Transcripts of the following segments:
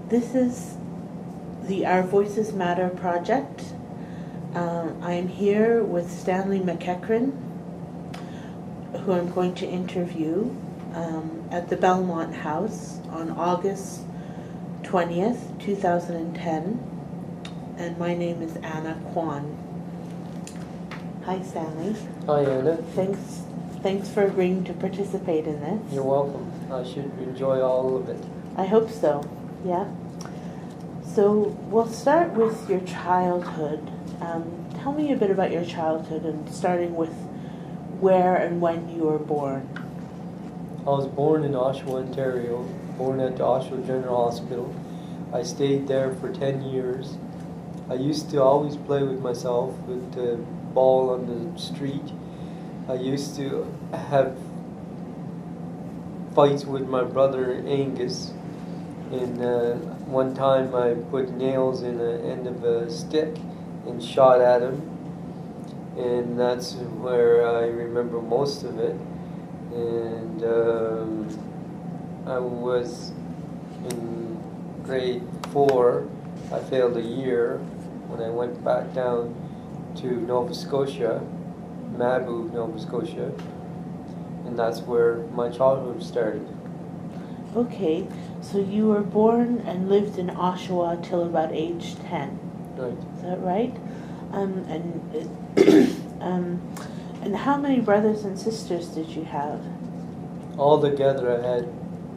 This is the Our Voices Matter project. I'm here with Stanley MacEachern, who I'm going to interview at the Belmont House on August 20th, 2010. And my name is Anna Quon. Hi, Stanley. Hi, Anna. Thanks for agreeing to participate in this. You're welcome. I should enjoy all of it. I hope so, yeah. So we'll start with your childhood. Tell me a bit about your childhood, and starting with where and when you were born. I was born in Oshawa, Ontario, born at the Oshawa General Hospital. I stayed there for 10 years. I used to always play with myself with the ball on the street. I used to have fights with my brother Angus, and one time I put nails in the end of a stick and shot at him, and that's where I remember most of it. And I was in grade 4. I failed a year when I went back down to Nova Scotia, Mabou, Nova Scotia, and that's where my childhood started. Okay, so you were born and lived in Oshawa till about age 10. Right. Is that right? And how many brothers and sisters did you have? Altogether, I had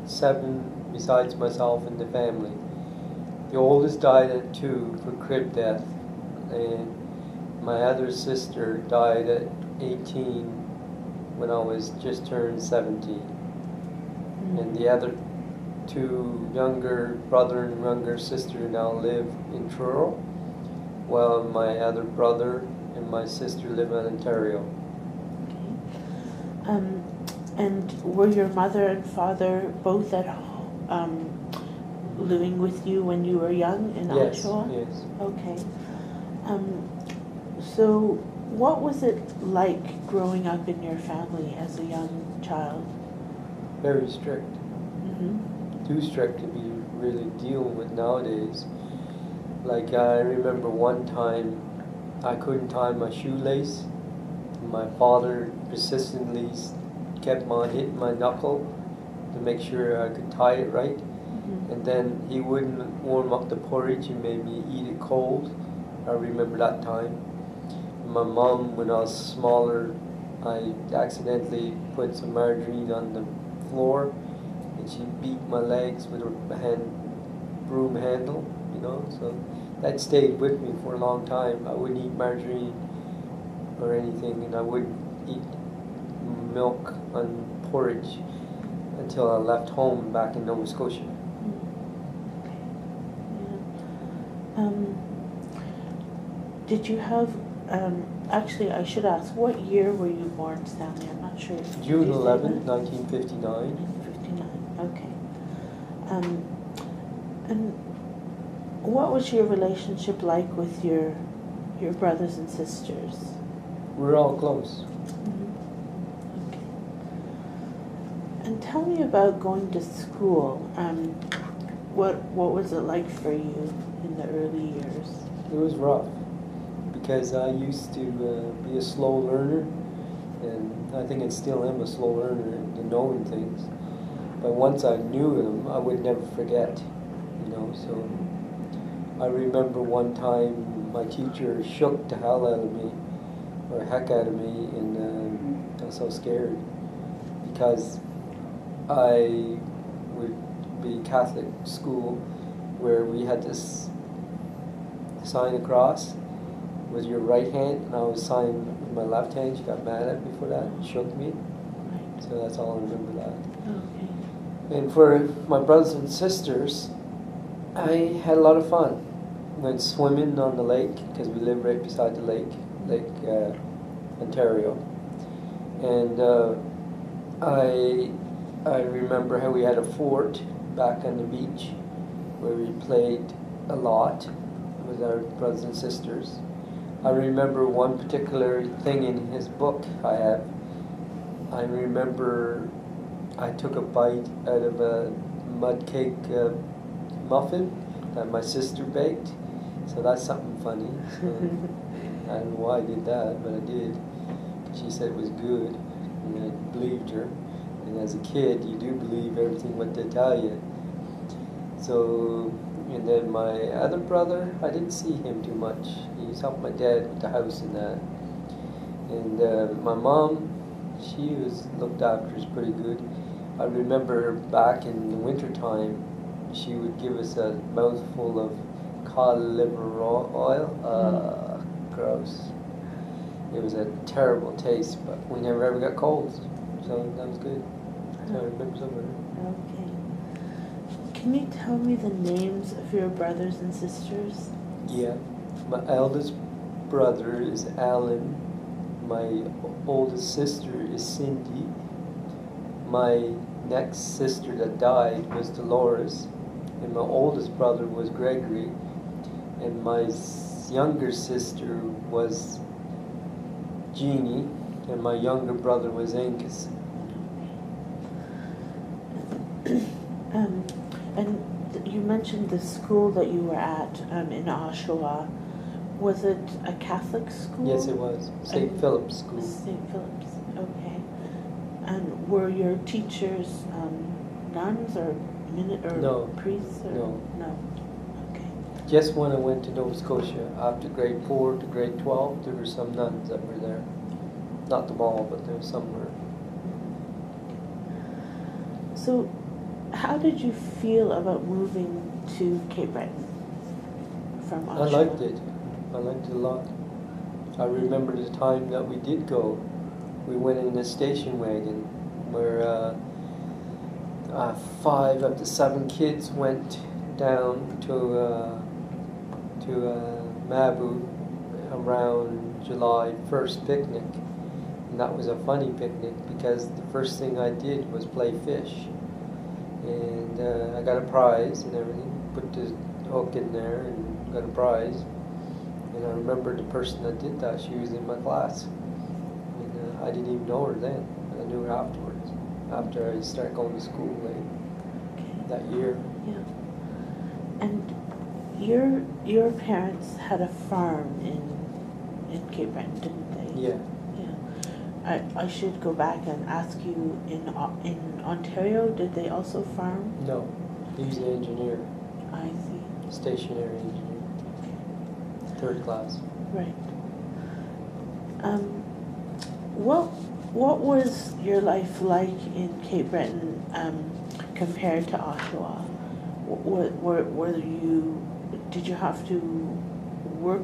7 besides myself in the family. The oldest died at 2 for crib death, and my other sister died at 18 when I was just turned 17. Mm. And the other 2 younger brother and younger sister now live in Truro, while my other brother and my sister live in Ontario. Okay. And were your mother and father both at home, living with you when you were young in Oshawa? Yes. Okay. So what was it like growing up in your family as a young child? Very strict. Mm-hmm. Too strict to be really dealing with nowadays. Like, I remember one time I couldn't tie my shoelace. My father persistently kept on hitting my knuckle to make sure I could tie it right. Mm-hmm. And then he wouldn't warm up the porridge and made me eat it cold. I remember that time. My mom, when I was smaller, I accidentally put some margarine on the floor, and she beat my legs with her broom handle, you know, so that stayed with me for a long time. I wouldn't eat margarine or anything, and I wouldn't eat milk on porridge until I left home back in Nova Scotia. Yeah. Did you have, actually I should ask, what year were you born, Stanley? I'm not sure. June 11th, 1959. 1959, okay. And what was your relationship like with your brothers and sisters? We're all close. Mm-hmm. Okay. And tell me about going to school. What was it like for you in the early years? It was rough because I used to be a slow learner, and I think I still am a slow learner in knowing things. But once I knew them, I would never forget, you know. So I remember one time my teacher shook the hell out of me, or heck out of me, and I was so scared because I would be Catholic school where we had this sign across with your right hand, and I was signing with my left hand. She got mad at me for that and shook me. So that's all I remember that. Okay. And for my brothers and sisters, I had a lot of fun. Went swimming on the lake because we live right beside the lake, Ontario. And I remember how we had a fort back on the beach where we played a lot with our brothers and sisters. I remember one particular thing in his book I have. I remember I took a bite out of a mud cake muffin that my sister baked. So that's something funny. So I don't know why I did that, but I did. She said it was good, and I believed her. And as a kid, you do believe everything what they tell you. So, and then my other brother, I didn't see him too much. He was helping my dad with the house and that. And my mom, she was looked after us pretty good. I remember back in the winter time, she would give us a mouthful of cod liver oil. Gross. It was a terrible taste, but we never ever got colds, so that was good. So I remember some of it. Okay. Can you tell me the names of your brothers and sisters? Yeah. My eldest brother is Alan. My oldest sister is Cindy. My next sister that died was Dolores. And my oldest brother was Gregory. And my younger sister was Jeannie. And my younger brother was Angus. And you mentioned the school that you were at in Oshawa. Was it a Catholic school? Yes, it was. St. Philip's School. St. Philip's, okay. And were your teachers nuns or No. priests? Or? No. No. Okay. Just when I went to Nova Scotia, after grade 4 to grade 12, there were some nuns that were there. Not them all, but there were some were. So, how did you feel about moving to Cape Breton from Oshawa? I liked it. I liked it a lot. I remember the time that we did go. We went in a station wagon where 5 of the 7 kids went down to Mabou around July 1st picnic. And that was a funny picnic because the first thing I did was play fish. And I got a prize and everything. Put the hook in there and got a prize. And I remember the person that did that, she was in my class. And I didn't even know her then. I knew her afterwards, after I started going to school that year. Yeah. And your parents had a farm in Cape Breton, didn't they? Yeah. Yeah. I should go back and ask you, in Ontario, did they also farm? No, he's an engineer. I see. Stationary engineer. 3rd class. Right. What was your life like in Cape Breton compared to Oshawa? Did you have to work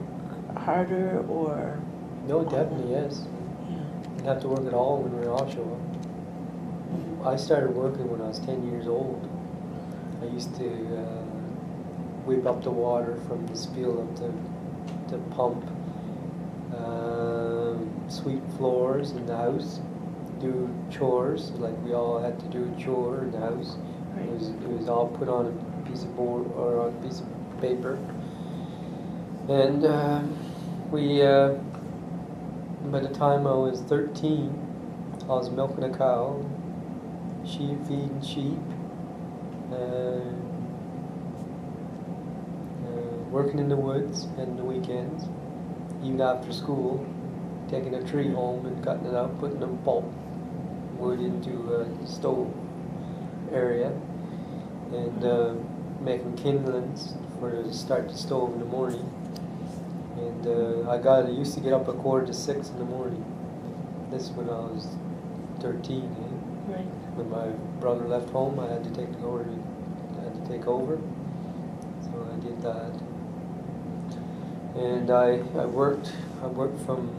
harder or? No, definitely, yes. Yeah. Didn't have to work at all when we were in Oshawa. I started working when I was 10 years old. I used to whip up the water from the spill of the pump, sweep floors in the house, do chores, like we all had to do a chore in the house. Right. It was all put on a piece of board or on a piece of paper. And by the time I was 13, I was milking a cow, feeding sheep, working in the woods and the weekends, even after school. taking a tree home and cutting it out, putting the pulp wood into a stove area, and making kindlings to start the stove in the morning. And I used to get up at 5:45 in the morning. This when I was 13. Right. When my brother left home, I had to take over. So I did that, and I worked from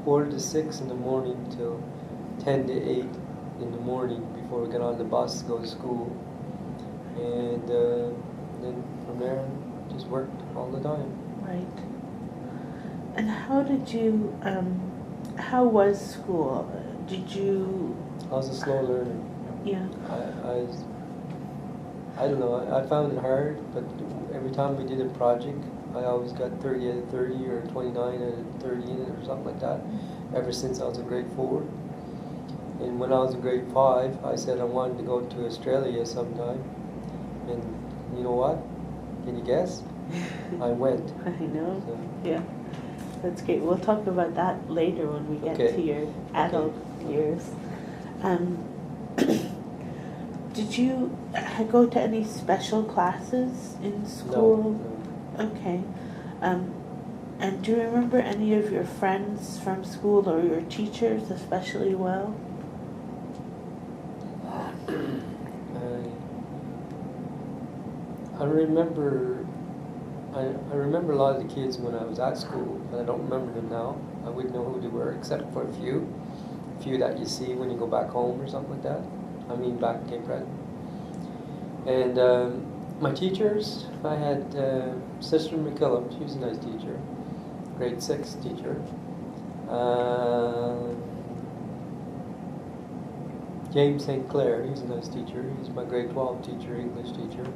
5:45 in the morning till 10 to 8 in the morning before we got on the bus to go to school, and then from there just worked all the time. Right. And how did you? How was school? Did you? I was a slow learner. Yeah. I don't know. I found it hard, but every time we did a project, I always got 30 out of 30 or 29 out of 30 in it or something like that. Ever since I was in grade 4, and when I was in grade 5, I said I wanted to go to Australia sometime. And you know what? Can you guess? I went. I know. So. Yeah. That's great. We'll talk about that later when we get to your adult years. Did you go to any special classes in school? No. Okay. And do you remember any of your friends from school or your teachers especially well? I remember a lot of the kids when I was at school, but I don't remember them now. I wouldn't know who they were except for a few that you see when you go back home or something like that. I mean back in Cape Breton. And my teachers, I had Sister McKillop, she was a nice teacher, grade 6 teacher. James St. Clair, he was a nice teacher. He's my grade 12 teacher, English teacher.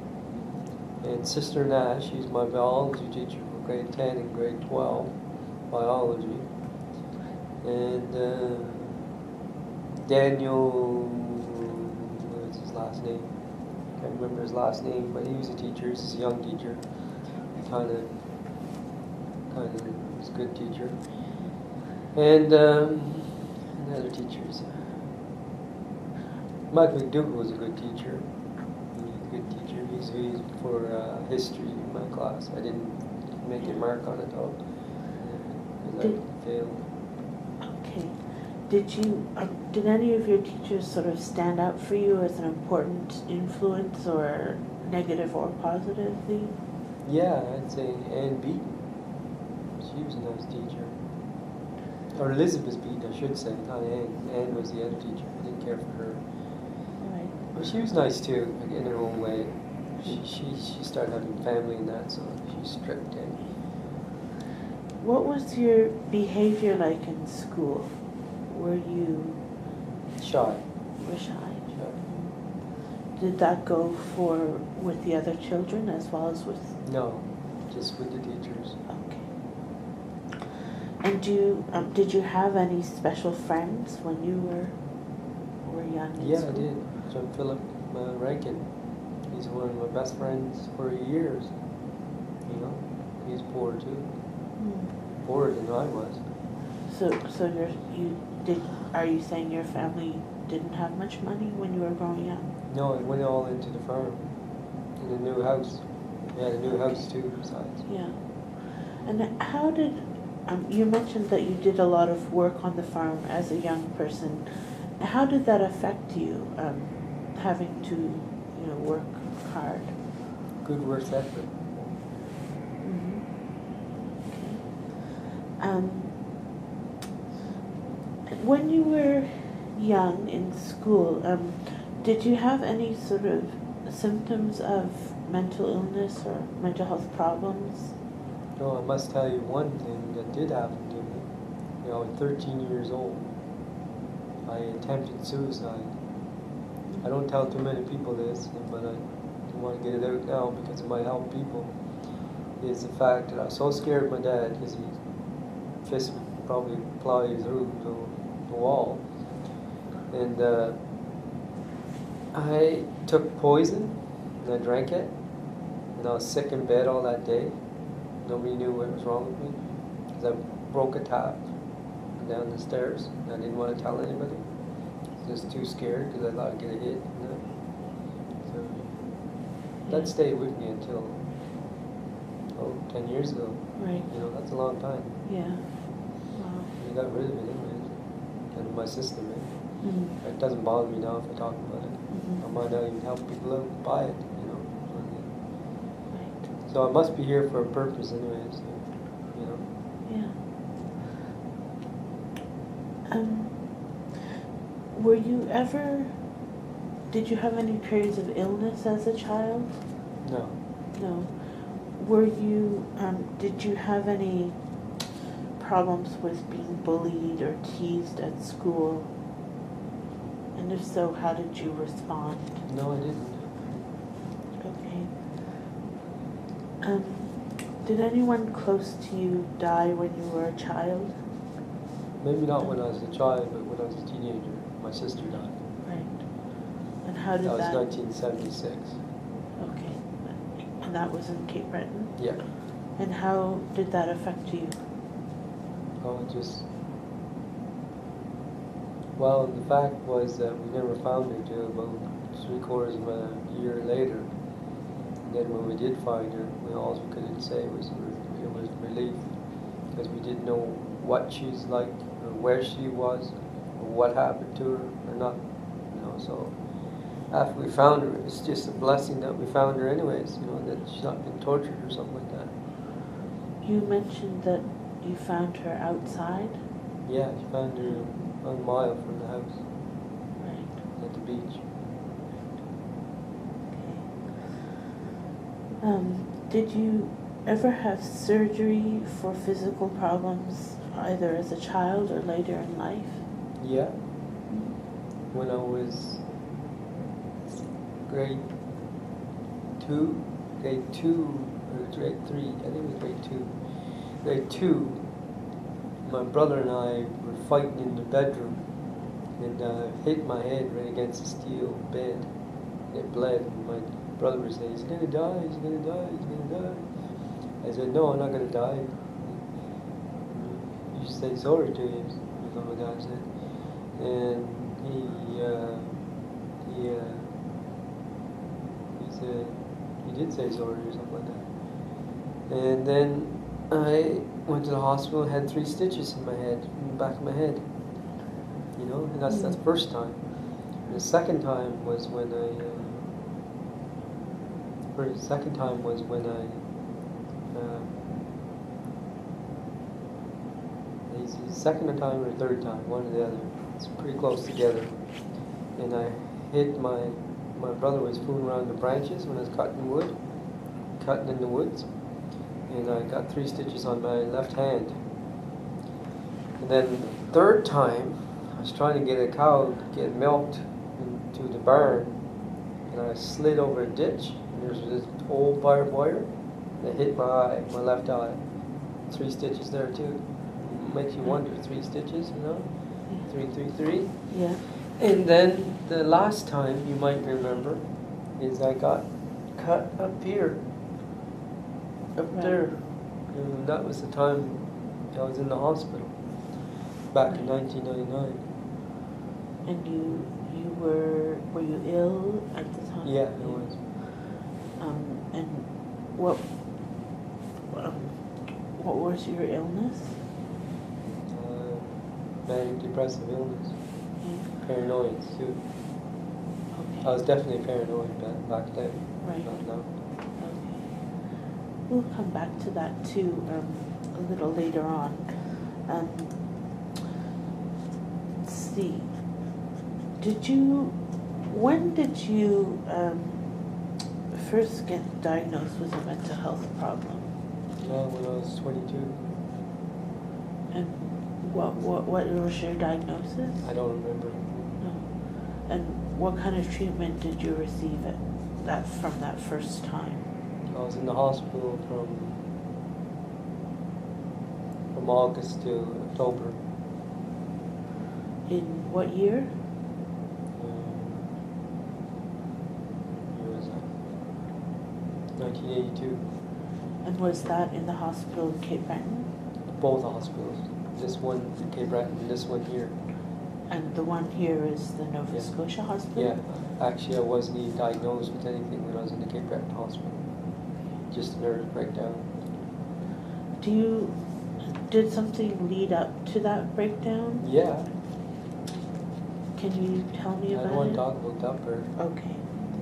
And Sister Nash, she's my biology teacher for grade 10 and grade 12, biology. And Daniel, what was his last name? Can't remember his last name, but he was a teacher. He's a young teacher. He kind of was a good teacher. And other teachers. Mike McDougall was a good teacher. He was a good teacher. He's for history in my class. I didn't make a mark on it though, because I failed. Okay. Did any of your teachers sort of stand out for you as an important influence, or negative or positively? Yeah, I'd say Ann Beaton. She was a nice teacher. Or Elizabeth Beaton, I should say, not Ann. Ann was the other teacher. I didn't care for her. Right. But she was nice too, in her own way. She started having family and that, so she's strict. What was your behavior like in school? Were you Shy. shy? Did that go with the other children as well as with? No, just with the teachers. Okay. And did you have any special friends when you were young in Yeah, school? I did. John Philip Rankin. He's one of my best friends for years. You know, he's poor too. Poorer than I was. So are you saying your family didn't have much money when you were growing up? No, it went all into the farm. In a new house. We had a new house too, besides. Yeah. And how did, you mentioned that you did a lot of work on the farm as a young person. How did that affect you, having to, work hard? Good work ethic. Mm-hmm. Okay. When you were young in school, did you have any sort of symptoms of mental illness or mental health problems? No, I must tell you one thing that did happen to me. At 13 years old, I attempted suicide. I don't tell too many people this, but I want to get it out now because it might help people. Is the fact that I was so scared of my dad because his fist would probably plow you through the wall. And I took poison and I drank it, and I was sick in bed all that day. Nobody knew what was wrong with me because I broke a tap. and down the stairs. I didn't want to tell anybody. I was just too scared because I thought I'd get a hit. You know? So that stayed with me until 10 years ago. Right. You know, that's a long time. Yeah. Wow. I got rid of it anyways. Out of my system. Mm-hmm. It doesn't bother me now if I talk about it. Mm-hmm. I might not even help people out buy it, you know. Right. So I must be here for a purpose anyways, so, you know. Yeah. Were you ever, did you have any periods of illness as a child? No. No. Were you, did you have any problems with being bullied or teased at school? And if so, how did you respond? No, I didn't. Okay. Did anyone close to you die when you were a child? Maybe not when I was a child, but when I was a teenager. My sister died. Right. And how did that? That was 1976. Okay. And that was in Cape Breton? Yeah. And how did that affect you? Oh, just... Well, the fact was that we never found her till about 3/4 of a year later. And then when we did find her, all we could say was it was relief, because we didn't know what she's like, or where she was, or what happened to her, or not. You know, so after we found her, it's just a blessing that we found her anyways. You know, that she's not been tortured or something like that. You mentioned that you found her outside? Yeah, she found her a mile from the house. Right. At the beach. Okay. Did you ever have surgery for physical problems, either as a child or later in life? Yeah. When I was grade 2 or grade 3, I think it was grade 2. Grade 2, my brother and I were fighting in the bedroom, and hit my head right against the steel bed. It bled, and my brother was saying, "He's gonna die, he's gonna die, he's gonna die." I said, "No, I'm not gonna die. You should say sorry to him," is what my dad said. And he said, he did say sorry or something like that. And then I went to the hospital and had 3 stitches in my head, in the back of my head. You know, and that's the first time. And the second time was when it's the second time or third time, one or the other. It's pretty close together. And I hit my brother was fooling around the branches when I was cutting in the woods. And I got 3 stitches on my left hand. And then the third time, I was trying to get a cow to get milked into the barn, and I slid over a ditch, and there was this old barbed wire that hit my eye, my left eye. 3 stitches there too. Makes you wonder, 3 stitches, you know? 3, 3, 3. Yeah. And then the last time, you might remember, is I got cut up here. Up there. And that was the time I was in the hospital, back in 1999. And were you ill at the time? Yeah, I was. And what was your illness? Manic depressive illness. Yeah. Paranoid too. Okay. I was definitely paranoid back then. Right. Not now. Okay. We'll come back to that too a little later on. Let's see. When did you first get diagnosed with a mental health problem? When I was 22. And what was your diagnosis? I don't remember. No. And what kind of treatment did you receive from that first time? I was in the hospital from August to October. In what year? Year was that? 1982. And was that in the hospital in Cape Breton? Both hospitals. this one in Cape Breton, and this one here. And the one here is the Nova Yeah. Scotia Hospital? Yeah, actually I wasn't even diagnosed with anything when I was in the Cape Breton hospital. Just a nervous breakdown. Did something lead up to that breakdown? Yeah. Can you tell me I about don't want it? to talk about that part. Okay.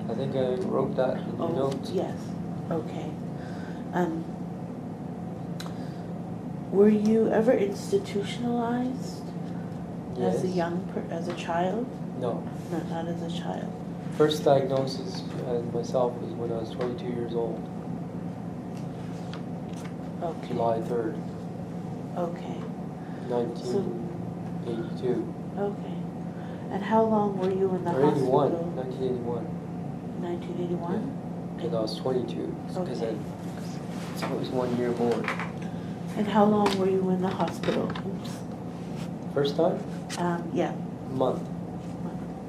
I think I wrote that in the notes. Yes. Okay. Were you ever institutionalized Yes. as a child? No. No, not as a child. First diagnosis myself was when I was 22 years old. Okay. July 3rd, Okay. 1982. Okay. And how long were you in the Or 81, hospital? 1981. 1981? Because I was 22. Because Okay. I was 1 year more. And how long were you in the hospital? Oops. First time? Yeah. Month.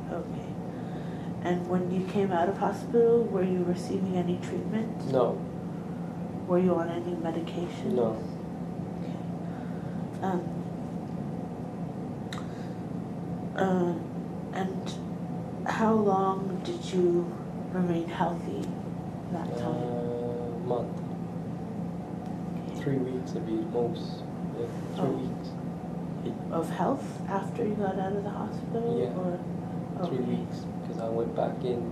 Okay. And when you came out of hospital, were you receiving any treatment? No. Were you on any medication? No. Okay. And how long did you remain healthy that time? Month. Okay. 3 weeks would be most. Yeah, 3 Oh. weeks. Of health after you got out of the hospital? Yeah. Or? 3 Okay. weeks. Because I went back in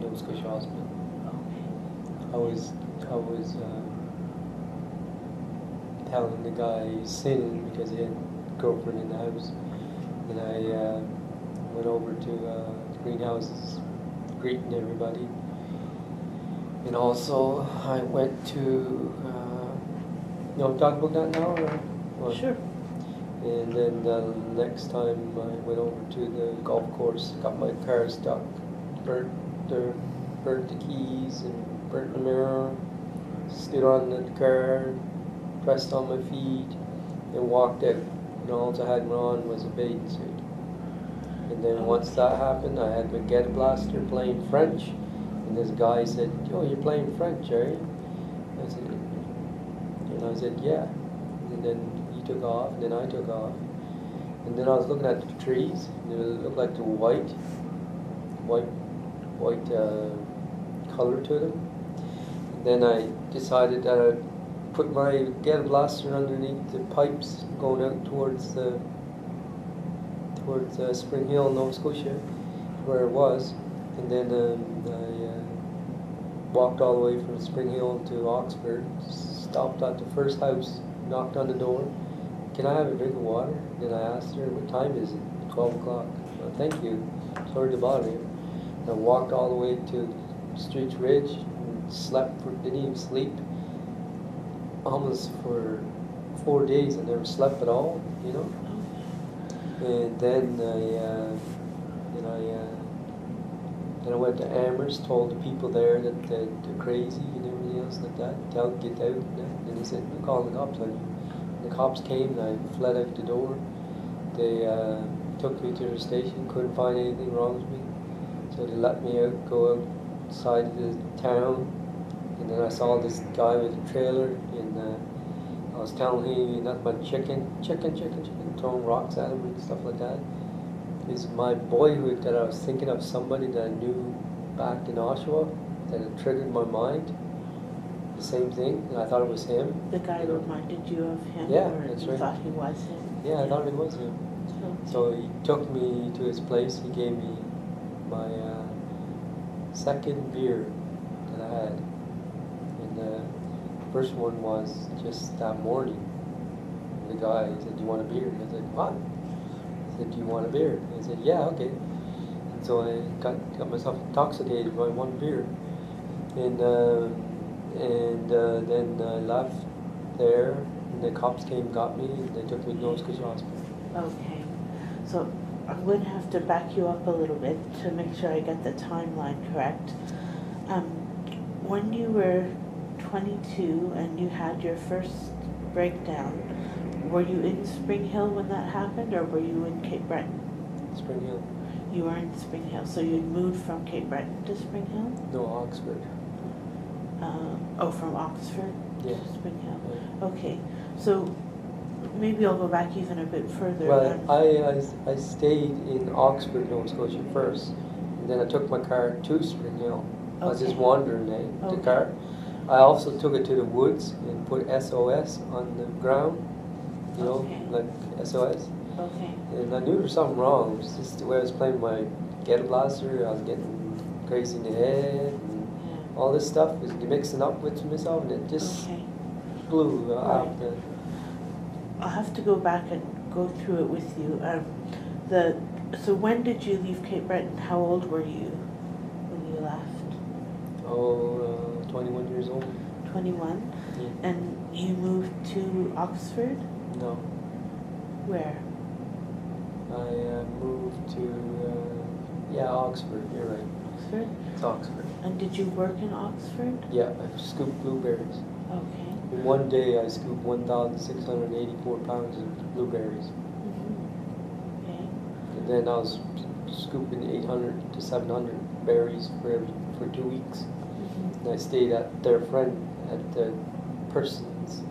Nova Scotia Hospital. Okay. I was telling the guy he's sinning because he had a girlfriend in the house. And I went over to the greenhouses, greeting everybody. And also I went to, talk about that now? Or? Sure. And then the next time I went over to the golf course, got my car stuck, burnt the keys and burnt the mirror, stood on the car, pressed on my feet, and walked out. And all I had on was a bathing suit. And then once that happened, I had my ghetto blaster playing French, and this guy said, "Oh, you're playing French, are you?" I said, "Yeah." And then he took off, and then I took off. And then I was looking at the trees, and they looked like they're white color to them. And then I decided that I'd put my ghetto blaster underneath the pipes going out towards Spring Hill, Nova Scotia, where it was. And then I walked all the way from Spring Hill to Oxford, stopped at the first house, knocked on the door. "Can I have a drink of water?" Then I asked her, "What time is it?" 12 o'clock. "Oh, thank you. Sorry to bother you." And I walked all the way to Streets Ridge and didn't even sleep. Almost for 4 days I never slept at all, And then I went to Amherst, told the people there that they're crazy and everything else like that. Get out. And they said, "We'll call the cops on you." The cops came and I fled out the door. They took me to the station, couldn't find anything wrong with me. So they let me out, go outside the town. And then I saw this guy with a trailer, and I was telling him nothing but chicken, throwing rocks at him and stuff like that. It's my boyhood that I was thinking of somebody that I knew back in Oshawa that had triggered my mind. The same thing, and I thought it was him. The guy reminded you of him? Yeah, or that's you right. thought he was him? Yeah, I thought it was him. So he took me to his place. He gave me my second beer that I had. And the first one was just that morning. The guy said, "Do you want a beer?" I said, "What?" He said, "Do you want a beer?" I said, "Yeah, okay." And so I got myself intoxicated by one beer. And then I left there, and the cops came, got me, and they took me to Nova Scotia Hospital. Okay. So I'm going to have to back you up a little bit to make sure I get the timeline correct. When you were 22 and you had your first breakdown, were you in Spring Hill when that happened, or were you in Cape Breton? Spring Hill. You were in Spring Hill, so you'd moved from Cape Breton to Spring Hill? No, Oxford. From Oxford Yeah. to Spring Hill. Yeah. Okay, so maybe I'll go back even a bit further. Well, I stayed in Oxford, Nova Scotia first, and then I took my car to Spring Hill. I was just Okay. wandering the car. I also took it to the woods and put SOS on the ground, you know, Okay. like SOS. Okay. And I knew there was something wrong. It was just the way I was playing my ghetto blaster. I was getting crazy in the head, and Yeah. all this stuff was mixing up with myself, and it just Okay. blew out. Right. I'll have to go back and go through it with you. So when did you leave Cape Breton? How old were you when you left? 21 years old. 21? Yeah. And you moved to Oxford? No. Where? I moved to, Oxford, you're right. Oxford? It's Oxford. And did you work in Oxford? Yeah, I scooped blueberries. Okay. In one day I scooped 1,684 pounds of blueberries. Okay. And then I was scooping 800 to 700 berries for 2 weeks. And I stayed at their friend, at the person's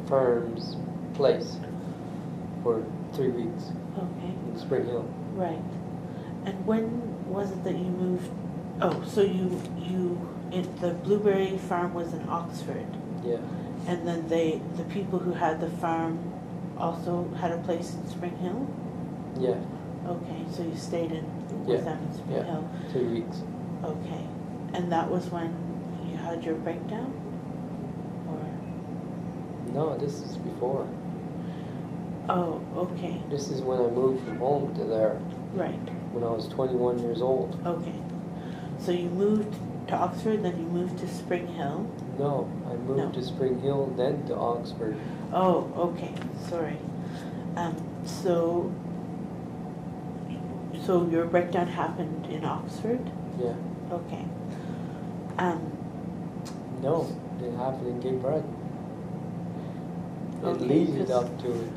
firm's place for 3 weeks Okay. in Spring Hill. Right. And when was it that you moved? Oh, so the blueberry farm was in Oxford, Yeah. and then the people who had the farm also had a place in Spring Hill? Yeah. Okay, so you stayed with them in Spring Hill. 3 weeks. Okay. And that was when you had your breakdown? Or? No, this is before. Oh, okay. This is when I moved from home to there, Right. when I was 21 years old. Okay. So you moved to Oxford, then you moved to Spring Hill? No, I moved No. to Spring Hill, then to Oxford. Oh, okay. Sorry. So your breakdown happened in Oxford? Yeah. Okay. No, it happened in Cape Breton. It Okay, leaded 'cause- up to it.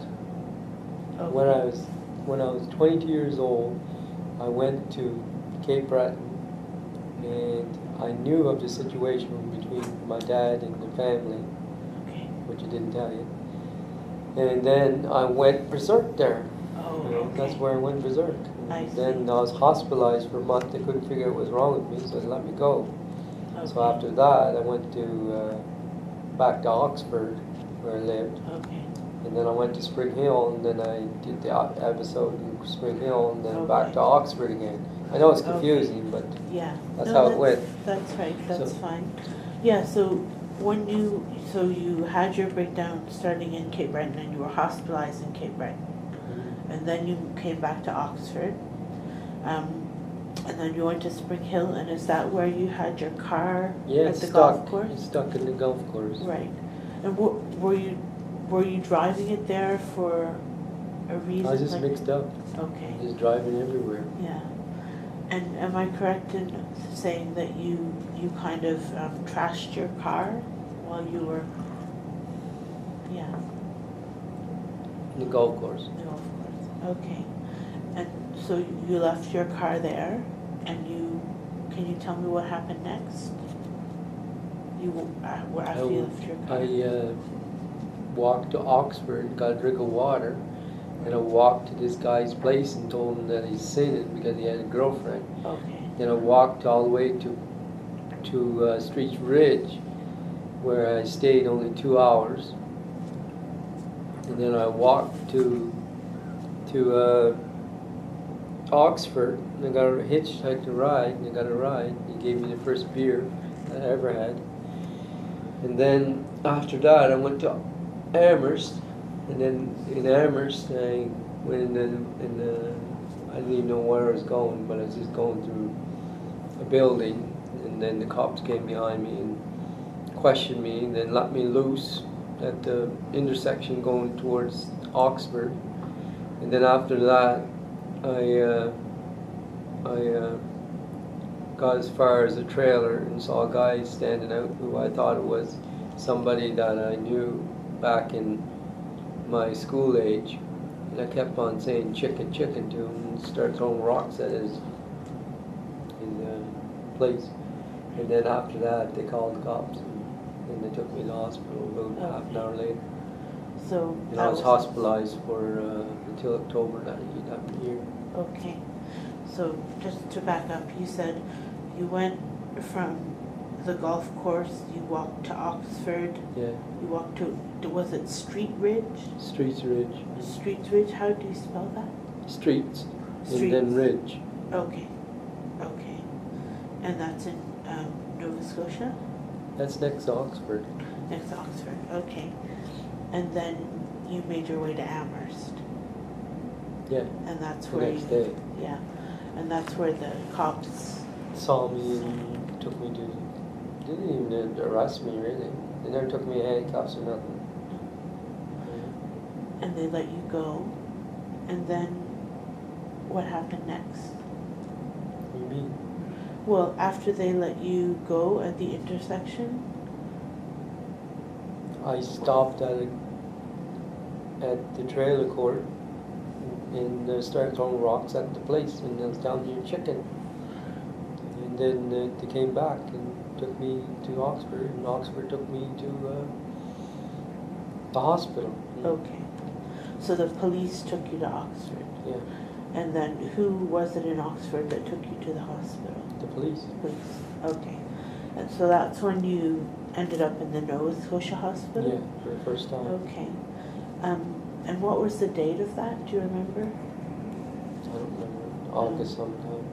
Okay. When I was 22 years old, I went to Cape Breton, and I knew of the situation between my dad and the family, Okay. which I didn't tell you. And then I went berserk there. Oh, You know, okay. that's where I went berserk. I And see. then I was hospitalized for a month. They couldn't figure out what was wrong with me, so they let me go. So Okay. after that, I went to back to Oxford, where I lived. Okay. And then I went to Spring Hill, and then I did the episode in Spring Hill, and then Okay. back to Oxford again. I know it's Okay. confusing, but Yeah. that's No, how it went. That's right. That's So- fine. Yeah. So you had your breakdown starting in Cape Breton, and you were hospitalized in Cape Breton, and then you came back to Oxford, and then you went to Spring Hill, and is that where you had your car Yeah, at it's the stuck. golf course? It's stuck in the golf course. Right. And were you driving it there for a reason? I was just like- mixed up, Okay. just driving everywhere. Yeah. And am I correct in saying that you kind of trashed your car while you were? Yeah. In the golf course. The golf course. Okay. And so you left your car there, and can you tell me what happened next? After you left your car. I walked to Oxford, got a drink of water, and I walked to this guy's place and told him that he's sinning because he had a girlfriend. Okay. Then I walked all the way to Streets Ridge, where I stayed only 2 hours. And then I walked to Oxford, and I got a hitchhiked a ride, and I got a ride. He gave me the first beer that I ever had. And then after that, I went to Amherst, and then in Amherst, I went I didn't even know where I was going, but I was just going through a building, and then the cops came behind me and questioned me, and then let me loose at the intersection going towards Oxford. And then after that, I got as far as a trailer and saw a guy standing out who I thought it was somebody that I knew back in my school age. And I kept on saying chicken, chicken to him and started throwing rocks at his place. And then after that, they called the cops and they took me to the hospital about half an hour later. So And I was hospitalized for until October that year. Okay. So just to back up, you said you went from the golf course, you walked to Oxford. Yeah. You walked to, was it Street Ridge? Streets Ridge. Streets Ridge, how do you spell that? Streets. Streets. And then Ridge. Okay. Okay. And that's in Nova Scotia? That's next to Oxford. Next to Oxford, okay. And then you made your way to Amherst. Yeah. And that's The where next day. Yeah. And that's where the cops Saw me and took me to, didn't even arrest me really. They never took me in handcuffs or nothing. and they let you go. And then what happened next? What do you mean? Well, after they let you go at the intersection, I stopped at the trailer court and started throwing rocks at the place, and I was down here chicken. And then they came back and took me to Oxford, and Oxford took me to the hospital. okay. So the police took you to Oxford. Yeah, And then who was it in Oxford that took you to the hospital? the police. Police. Okay. And so that's when you ended up in the Nova Scotia hospital? Yeah, for the first time. Okay. And what was the date of that? Do you remember? I don't remember. August sometime.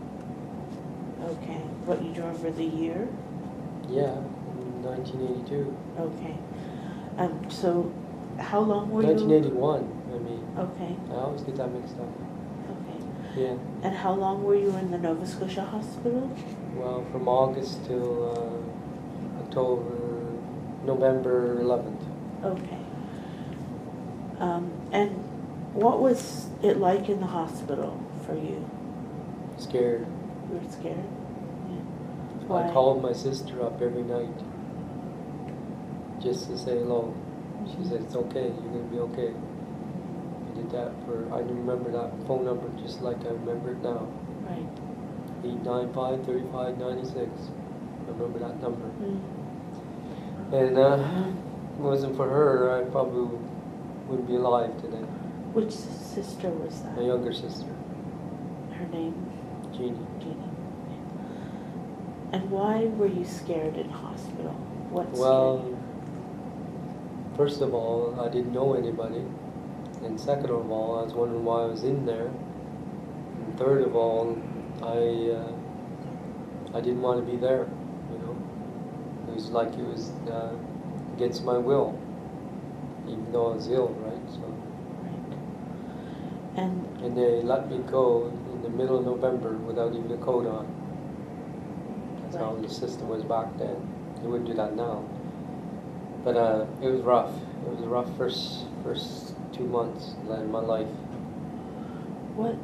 Okay. What, you remember the year? Yeah, in 1982. Okay. So how long were you? 1981, I mean. Okay. I always get that mixed up. Okay. Yeah. And how long were you in the Nova Scotia hospital? Well, from August till November 11th. Okay. And what was it like in the hospital for you? Scared. You were scared? Yeah. Why? I called my sister up every night just to say hello. She said, it's okay, you're going to be okay. I did that I remember that phone number just like I remember it now. Right. 895-3596. I remember that number. Mm. And if it wasn't for her, I probably wouldn't be alive today. Which sister was that? My younger sister, Her name? Jeannie. Jeannie. And why were you scared in hospital? What scared Well, you? first of all, I didn't know anybody. And second of all, I was wondering why I was in there. And third of all, I didn't want to be there, you know. It was like it was against my will, even though I was ill, right? So. Right. And they let me go in the middle of November without even a coat on. That's how the system was back then. They wouldn't do that now. But it was rough. It was a rough first 2 months in my life. what,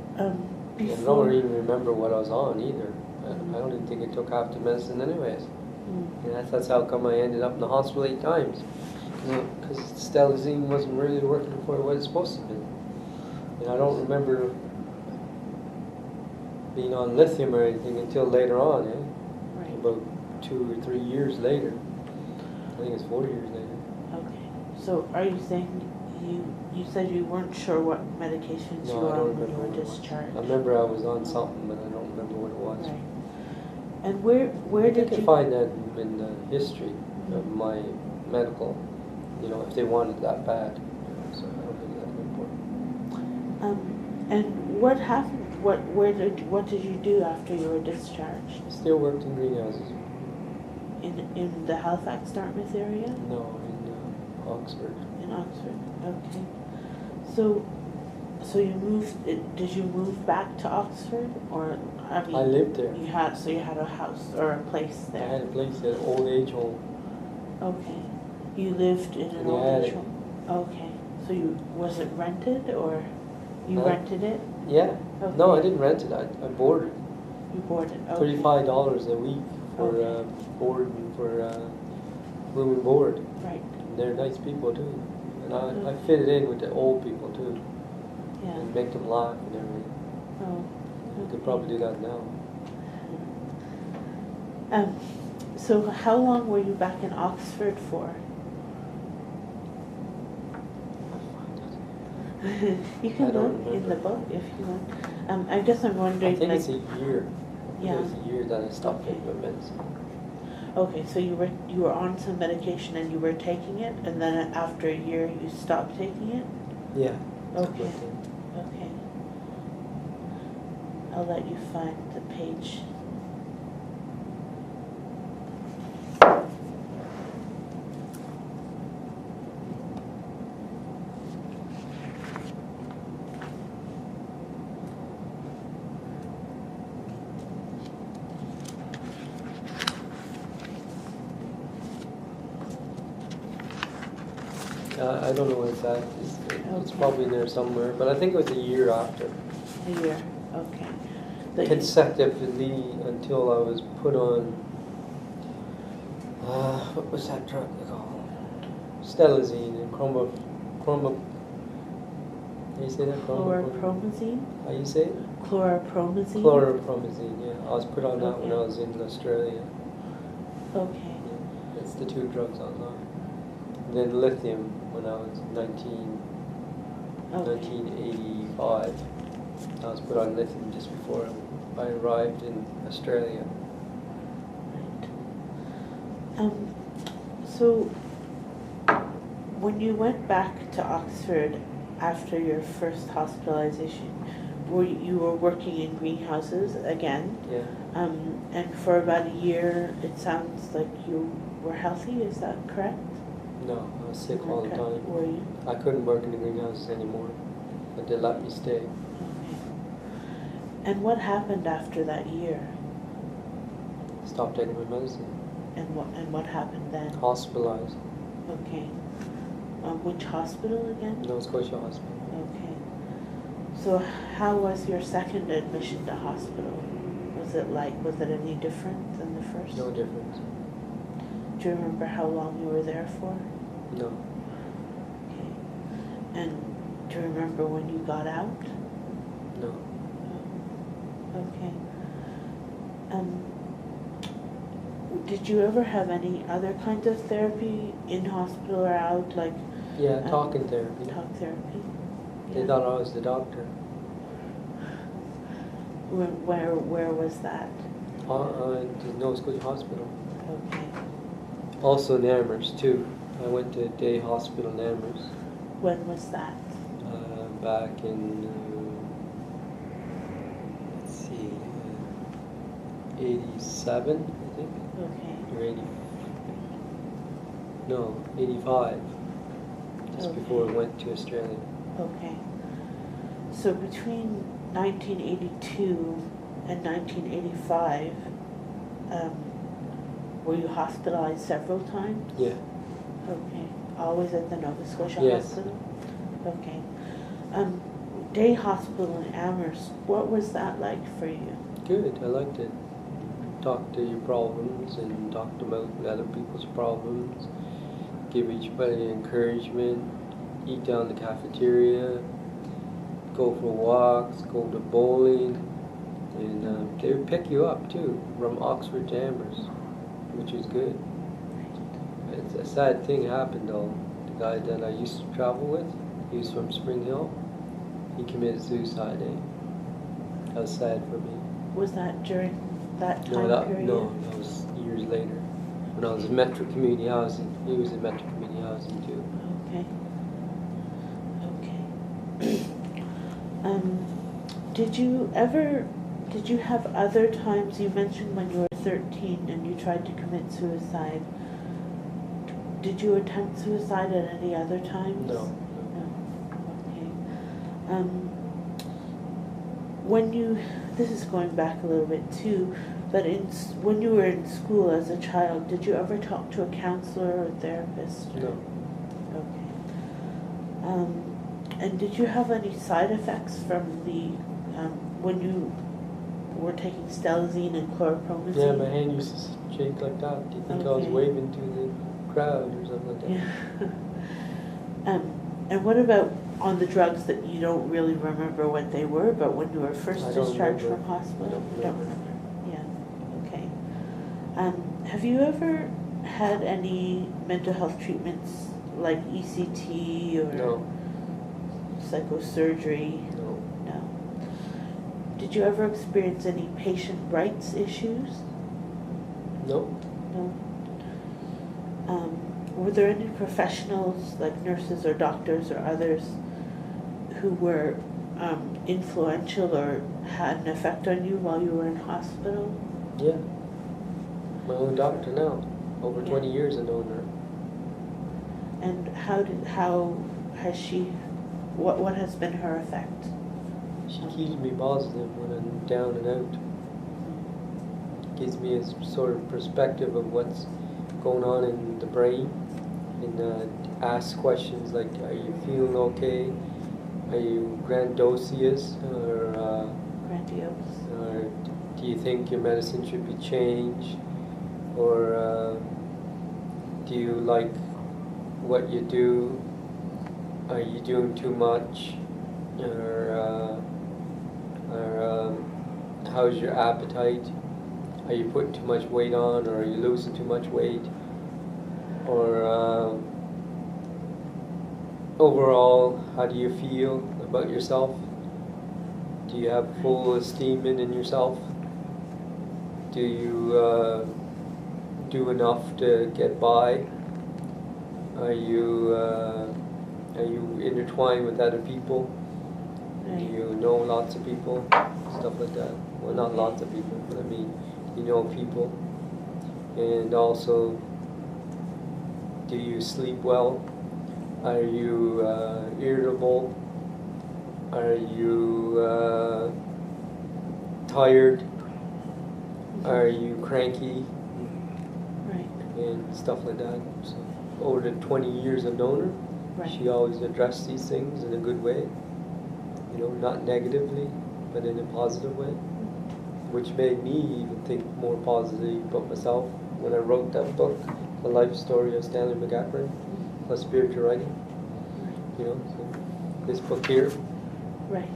before? I don't even remember what I was on either. I don't even think I took half the medicine anyways. Mm. And that's how come I ended up in the hospital 8 times. Because socializing wasn't really working for what it's supposed to be. And I don't remember being on lithium or anything until later on, Right. About 2 or 3 years later. I think it's 4 years later. Okay. So are you saying you said you weren't sure what medications you No, were I don't on when you remember were what it was. discharged? I remember I was on something, but I don't remember what it was. Right. And where They did could you find that in the history of my medical, you know, if they wanted that bad. So I don't think that's important. And what happened? What did you do after you were discharged? I still worked in greenhouses. In the Halifax-Dartmouth area? No, in Oxford. In Oxford. Okay. So you moved. Did you move back to Oxford, or I mean? I lived there. You had a house or a place there. I had a place at an old age home. Okay. You lived in an In the old age attic. home. Okay. So was it rented or you Huh? rented it? Yeah. Okay. No, I didn't rent it. I boarded. You boarded. Okay. $35 a week for Okay. board and for room and board. Right. And they're nice people too. And I Okay. fitted in with the old people too. Yeah. And make them laugh and everything. Oh. You could probably do that now. So how long were you back in Oxford for? You can I don't look in the remember. book if you want. I guess I'm I wondering, think like, it's a year. yeah. It was a year that I stopped Okay. taking my medicine. Okay, so you were on some medication and you were taking it, and then after a year you stopped taking it? Yeah. Okay. Okay. I'll let you find the page. I don't know what it's at. It's Okay. probably in there somewhere, but I think it was a year after. A year, okay. That you- Consecutively until I was put on, what was that drug called? Stelazine and how you say that? Chlorpromazine? How you say it? Chlorpromazine? Chlorpromazine, yeah. I was put on that when I Okay. was in Australia. Okay. Yeah. That's the two drugs I was on. And then lithium when I was 1985. I was put on lithium just before I arrived in Australia. Right. So, when you went back to Oxford after your first hospitalization, you were working in greenhouses again? Yeah. And for about a year, it sounds like you were healthy, is that correct? No, I was sick all the time. Were you? I couldn't work in the greenhouses anymore, but they let me stay. Okay. And what happened after that year? Stopped taking my medicine. And what happened then? Hospitalized. Okay. Which hospital again? Nova Scotia Hospital. Okay. So how was your second admission to hospital? Was it any different than the first? No difference. Do you remember how long you were there for? No. Okay. And do you remember when you got out? No. Okay. Did you ever have any other kinds of therapy in hospital or out, like Yeah, talking therapy. talk therapy? They Yeah. thought I was the doctor. Where was that? The Nova Scotia Hospital. Okay. Also in Amherst too. I went to day hospital in Amherst When was that? back in let's see, 87 I think, Okay. or 85. Just Okay. before I went to Australia. Okay. So between 1982 and 1985, were you hospitalized several times? Yeah. Okay. Always at the Nova Scotia Yes. Hospital? Okay. Day hospital in Amherst, what was that like for you? Good. I liked it. Talk to your problems and talk about other people's problems. Give each buddy encouragement. Eat down the cafeteria. Go for walks. Go to bowling. And they would pick you up too from Oxford to Amherst, which was good. It's a sad thing happened though. The guy that I used to travel with, he was from Spring Hill. He committed suicide. That was sad for me. Was that during that time period? No, that was years later. When I was in Metro Community Housing, he was in Metro Community Housing too. Okay. Okay. Did you have other times, you mentioned when you were 13 and you tried to commit suicide. Did you attempt suicide at any other times? No. No. Okay. This is going back a little bit too, but when you were in school as a child, did you ever talk to a counselor or therapist? No. Okay. And did you have any side effects from when you were taking stelazine and chlorpromazine? Yeah, my hand used to shake like that. Do you think I was Okay. waving to the crowd or something like that? Yeah. And what about on the drugs that you don't really remember what they were, but when you were first I don't discharged remember. from hospital? I don't remember. Yeah. Okay. Have you ever had any mental health treatments like ECT or? No. psychosurgery? No. No. Did you ever experience any patient rights issues? No. No. Were there any professionals like nurses or doctors or others who were influential or had an effect on you while you were in hospital? Yeah. My own doctor now. Over Yeah. 20 years I've known her. And how has she, what has been her effect? She keeps me positive when I'm down and out. Gives me a sort of perspective of what's going on in the brain, and asks questions like, are you feeling okay? Are you grandiose or do you think your medicine should be changed? Or do you like what you do? Are you doing too much? Or how's your appetite? Are you putting too much weight on, or are you losing too much weight? Or overall, how do you feel about yourself? Do you have full esteem in yourself? Do you do enough to get by? Are you intertwined with other people? Do you know lots of people? Stuff like that. Well, not lots of people, but I mean, you know people. And also, do you sleep well? Are you irritable? Are you tired? Are you cranky? Right. And stuff like that. So over the 20 years I've known her, Right. she always addressed these things in a good way. You know, not negatively, but in a positive way, which made me even think more positively about myself when I wrote that book, The Life Story of Stanley MacEachern, plus spiritual writing. You know, so this book here. Right.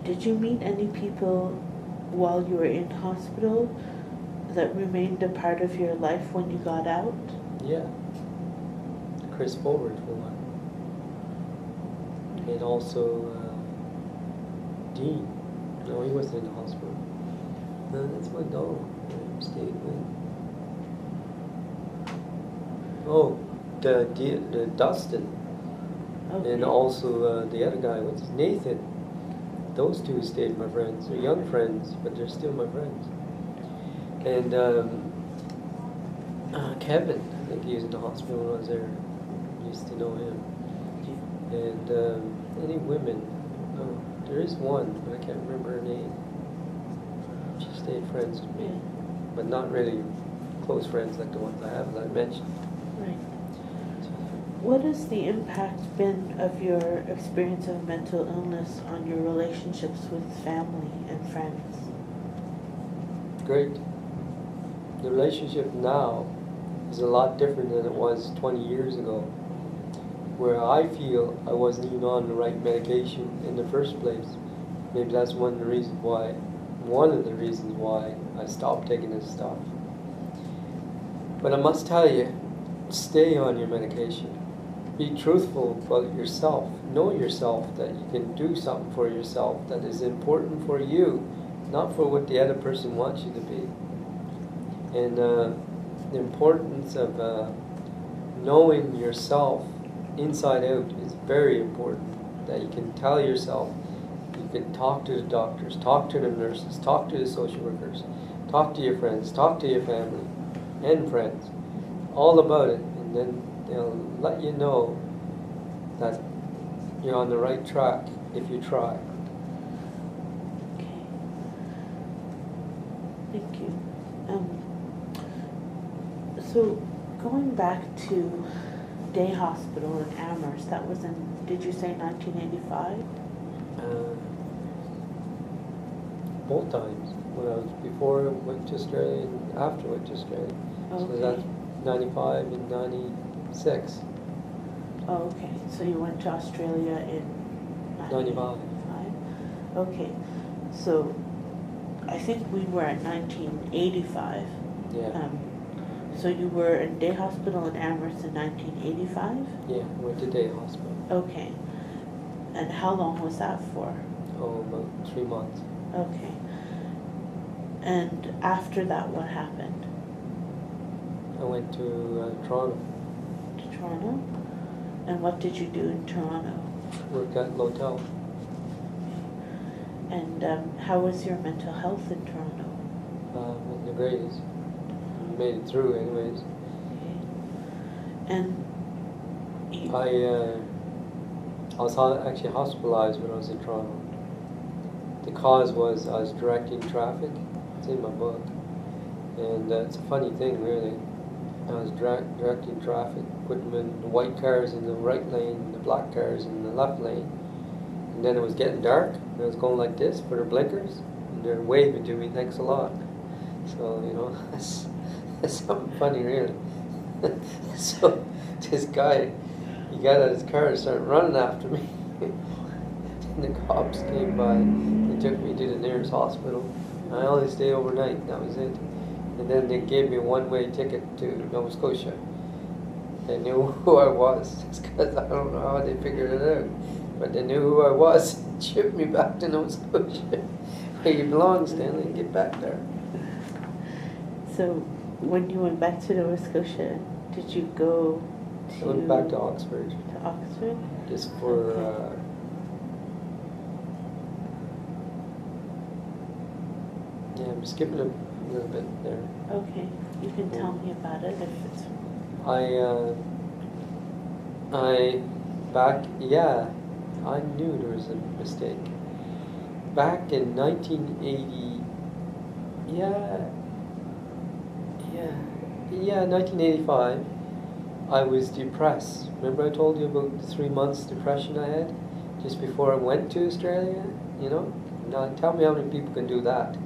Did you meet any people while you were in hospital that remained a part of your life when you got out? Yeah. Chris Forward for one. And also Dean. No, he wasn't in the hospital. No, that's my dog. I'm staying with. Oh, the Dustin. Okay. And also the other guy, what's his Nathan. Those two stayed my friends. They're young friends, but they're still my friends. And Kevin, I think he was in the hospital when I was there. Used to know him. And any women? Oh, there is one, but I can't remember her name. She stayed friends with me, but not really close friends like the ones I have, as I mentioned. Right. What has the impact been of your experience of mental illness on your relationships with family and friends? Great. The relationship now is a lot different than it was 20 years ago, where I feel I wasn't even on the right medication in the first place. Maybe that's one of the reasons why I stopped taking this stuff. But I must tell you, stay on your medication. Be truthful about yourself. Know yourself, that you can do something for yourself that is important for you, not for what the other person wants you to be. And the importance of knowing yourself inside out is very important. That you can tell yourself, you can talk to the doctors, talk to the nurses, talk to the social workers, talk to your friends, talk to your family and friends, all about it, and then they'll let you know that you're on the right track if you try. Okay. Thank you. So going back to day hospital in Amherst, that was in, did you say 1985? Both times. When I was before I went to Australia and after I went to Australia. Okay. So that's 95 and 96. Oh, okay. So you went to Australia in 95. Okay. So I think we were at 1985. Yeah. So you were in day hospital in Amherst in 1985? Yeah, went to day hospital. Okay. And how long was that for? Oh, about 3 months. Okay. And after that, what happened? I went to Toronto. To Toronto? And what did you do in Toronto? Worked at L'Hotel. And how was your mental health in Toronto? In the greatest. Made it through anyways. Okay. And you, I was actually hospitalized when I was in Toronto. The cause was I was directing traffic. It's in my book. And it's a funny thing, really. I was directing traffic, putting the white cars in the right lane, the black cars in the left lane. And then it was getting dark, and I was going like this for their blinkers, and they're waving to me, thanks a lot. So, you know, that's something funny, really. So, this guy, he got out of his car and started running after me. And the cops came by, they took me to the nearest hospital. I only stayed overnight, that was it. And then they gave me a one-way ticket to Nova Scotia. They knew who I was, just because I don't know how they figured it out. But they knew who I was and shipped me back to Nova Scotia. Where you belong, Stanley, get back there. so when you went back to Nova Scotia, did you go to... I went back to Oxford. To Oxford? Just for... Okay. Yeah, I'm skipping a little bit there. Okay, you can tell me about it if it's... I knew there was a mistake. Back in 1980, 1985, I was depressed. Remember I told you about the 3 months depression I had just before I went to Australia, you know? Now tell me how many people can do that.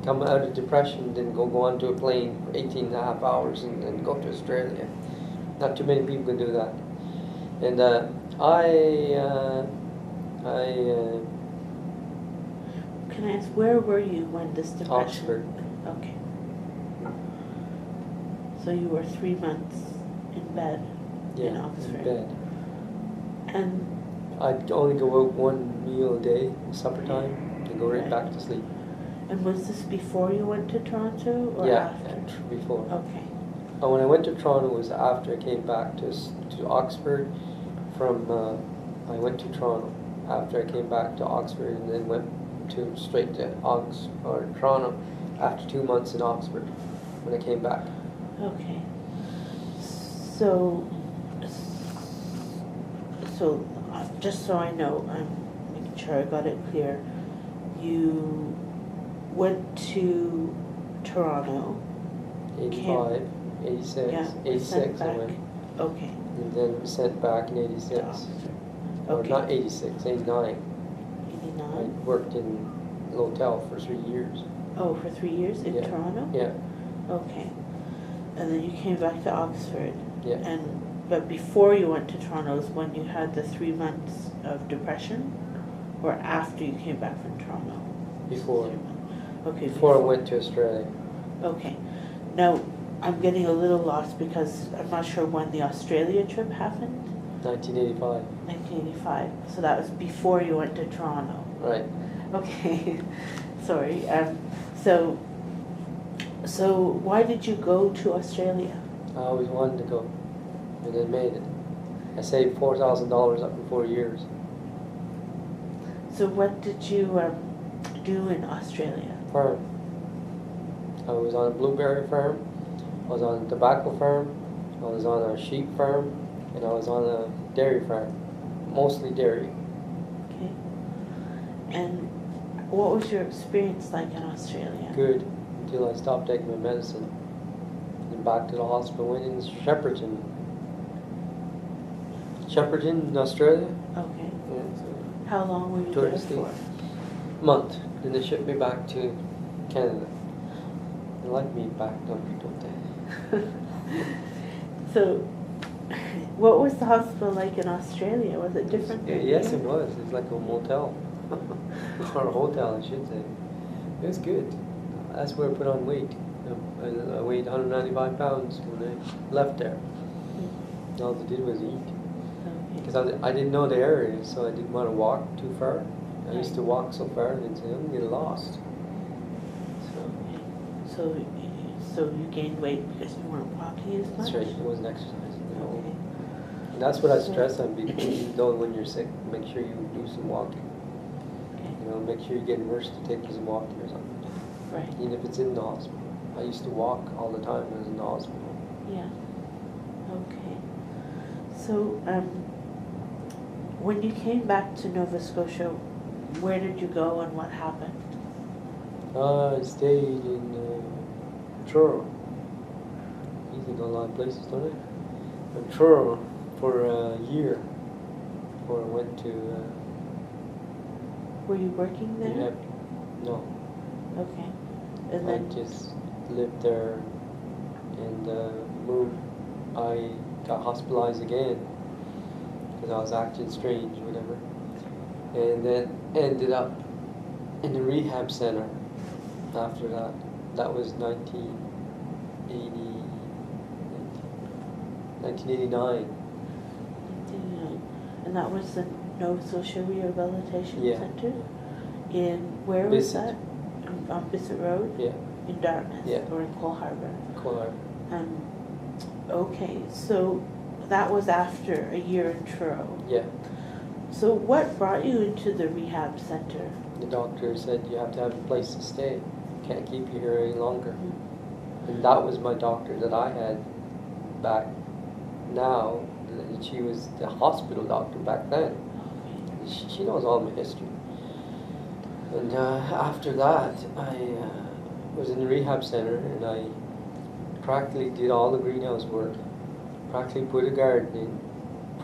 Come out of depression, then go onto a plane for 18 and a half hours and go to Australia. Not too many people can do that. And Can I ask, where were you when this depression... Oxford. Okay. So you were 3 months in bed in Oxford. In bed. And... I'd only go out one meal a day, supper time, and go right back to sleep. And was this before you went to Toronto or after? Yeah, before. Okay. When I went to Toronto, it was after I came back to Oxford from, I went to Toronto after I came back to Oxford and then went straight to Toronto after 2 months in Oxford when I came back. Okay. So just so I know, I'm making sure I got it clear, you went to Toronto. 85, 86, Yeah, 86 I back. went. Okay. And then sent back in 86. Or Okay. not 86, 89. 89? I worked in L'Hotel for 3 years. Oh, for 3 years in Toronto? Yeah. Okay. And then you came back to Oxford. Yeah. But before you went to Toronto is when you had the 3 months of depression? Or after you came back from Toronto? Before. 3 months. Okay. Before I went to Australia. Okay. Now, I'm getting a little lost because I'm not sure when the Australia trip happened. 1985. 1985. So that was before you went to Toronto. Right. Okay. Sorry. So why did you go to Australia? I always wanted to go, and then made it. I saved $4,000 up in 4 years. So what did you do in Australia? Farm. I was on a blueberry farm, I was on a tobacco farm, I was on a sheep farm, and I was on a dairy farm. Mostly dairy. Okay. And what was your experience like in Australia? Good, until I stopped taking my medicine. And back to the hospital, went in Shepparton. Shepparton in Australia. Okay. Yeah, How long were you there for? month. Then they shipped me back to Canada. They like me back, don't they? So, what was the hospital like in Australia? Was it different than Yes, here? it was. It was like a motel. Or a hotel, I should say. It was good. That's where I put on weight. I I weighed 195 pounds when I left there. All I did was eat. Because I didn't know the area, so I didn't want to walk too far. I used to walk so far and then say, I'm going to get lost. So you gained weight because you weren't walking as much? That's right, it wasn't exercising. No. Okay. And that's what I stress on people, even though when you're sick, make sure you do some walking. Okay. You know, make sure you get a nurse to take you some walking or something. Right. Even if it's in the hospital. I used to walk all the time when I was in the hospital. Yeah. Okay. So, when you came back to Nova Scotia, where did you go and what happened? I stayed in Truro. You think a lot of places, don't I? In Truro for a year before I went to Were you working there? rehab. No, Okay. And I then just lived there and moved. I got hospitalized again because I was acting strange, whatever. And then ended up in the rehab center after that. That was 1989. And that was the Nova Scotia Rehabilitation Yeah. Centre? In, where was Bissett. that? On Bissett Road? Yeah, In Dartmouth? Yeah. Or in Cole Harbour? Color. Okay, so that was after a year in Truro. Yeah. So what brought you into the rehab centre? The doctor said you have to have a place to stay. Can't keep you here any longer. Mm. And that was my doctor that I had back now. And she was the hospital doctor back then. She knows all my history. And after that, I was in the rehab center and I practically did all the greenhouse work, practically put a garden in,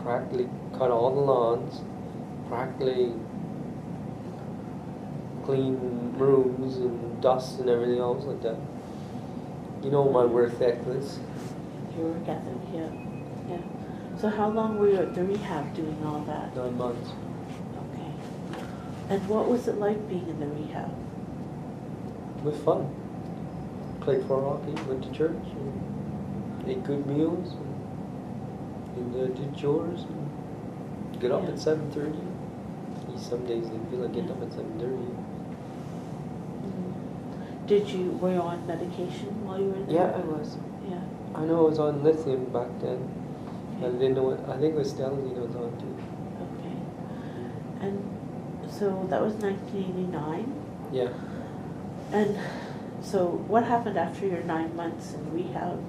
practically cut all the lawns, practically clean rooms and dust and everything else like that. You know my work ethics. Your work ethic, yeah. Yeah. So how long were you at the rehab doing all that? 9 months. Okay. And what was it like being in the rehab? It was fun. Played floor hockey, went to church, and ate good meals, and did chores. And get up Yeah. at 7:30. Some days I feel like getting up at 7:30. Were you on medication while you were in the Yeah, rehab? I was. Yeah. I know I was on lithium back then. I didn't know what, I think it was Stanley I was on too. Okay. And so that was 1989. Yeah. And so what happened after your 9 months in rehab?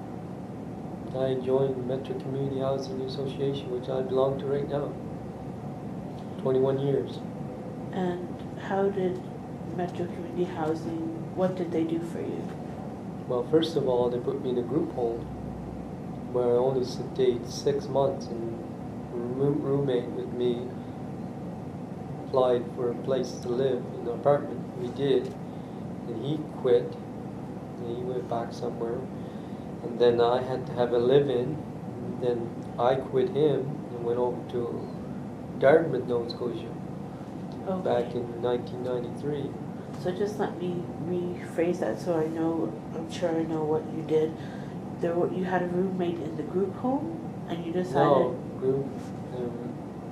I joined Metro Community Housing Association, which I belong to right now. 21 years. And how did Metro Community Housing, what did they do for you? Well, first of all, they put me in a group home where I only stayed 6 months, and a roommate with me applied for a place to live in an apartment. We did, and he quit, and he went back somewhere. And then I had to have a live-in, and then I quit him and went over to Dartmouth, Nova Scotia, Okay. back in 1993. So just let me rephrase that so I know, I'm sure I know what you did. You had a roommate in the group home and you decided? No, group,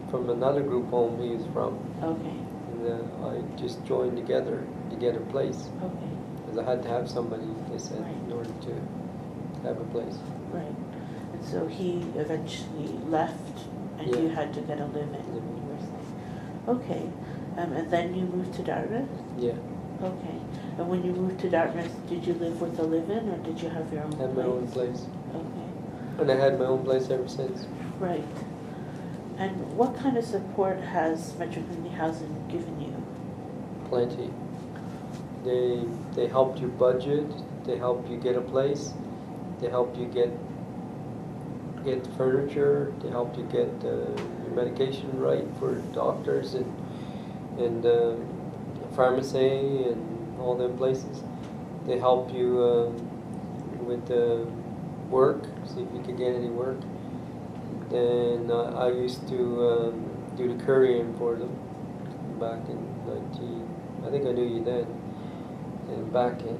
from another group home he was from. Okay. And I just joined together to get a place. Okay. Because I had to have somebody, they said, Right. in order to have a place. Right. And so he eventually left and you Yeah. had to get a live-in, Live-in. you were saying. Okay. And then you moved to Dartmouth? Yeah, Okay. And when you moved to Dartmouth, did you live with a live-in or did you have your own I place? had my own place. Okay. And I had my own place ever since. Right. And what kind of support has Metro Community Housing given you? Plenty. They helped you budget, they help you get a place, they help you get furniture, they help you get your medication right for doctors and pharmacy and all them places. They help you with work, see if you could get any work. Then I used to do the couriering for them back in 19, I think I knew you then. And back in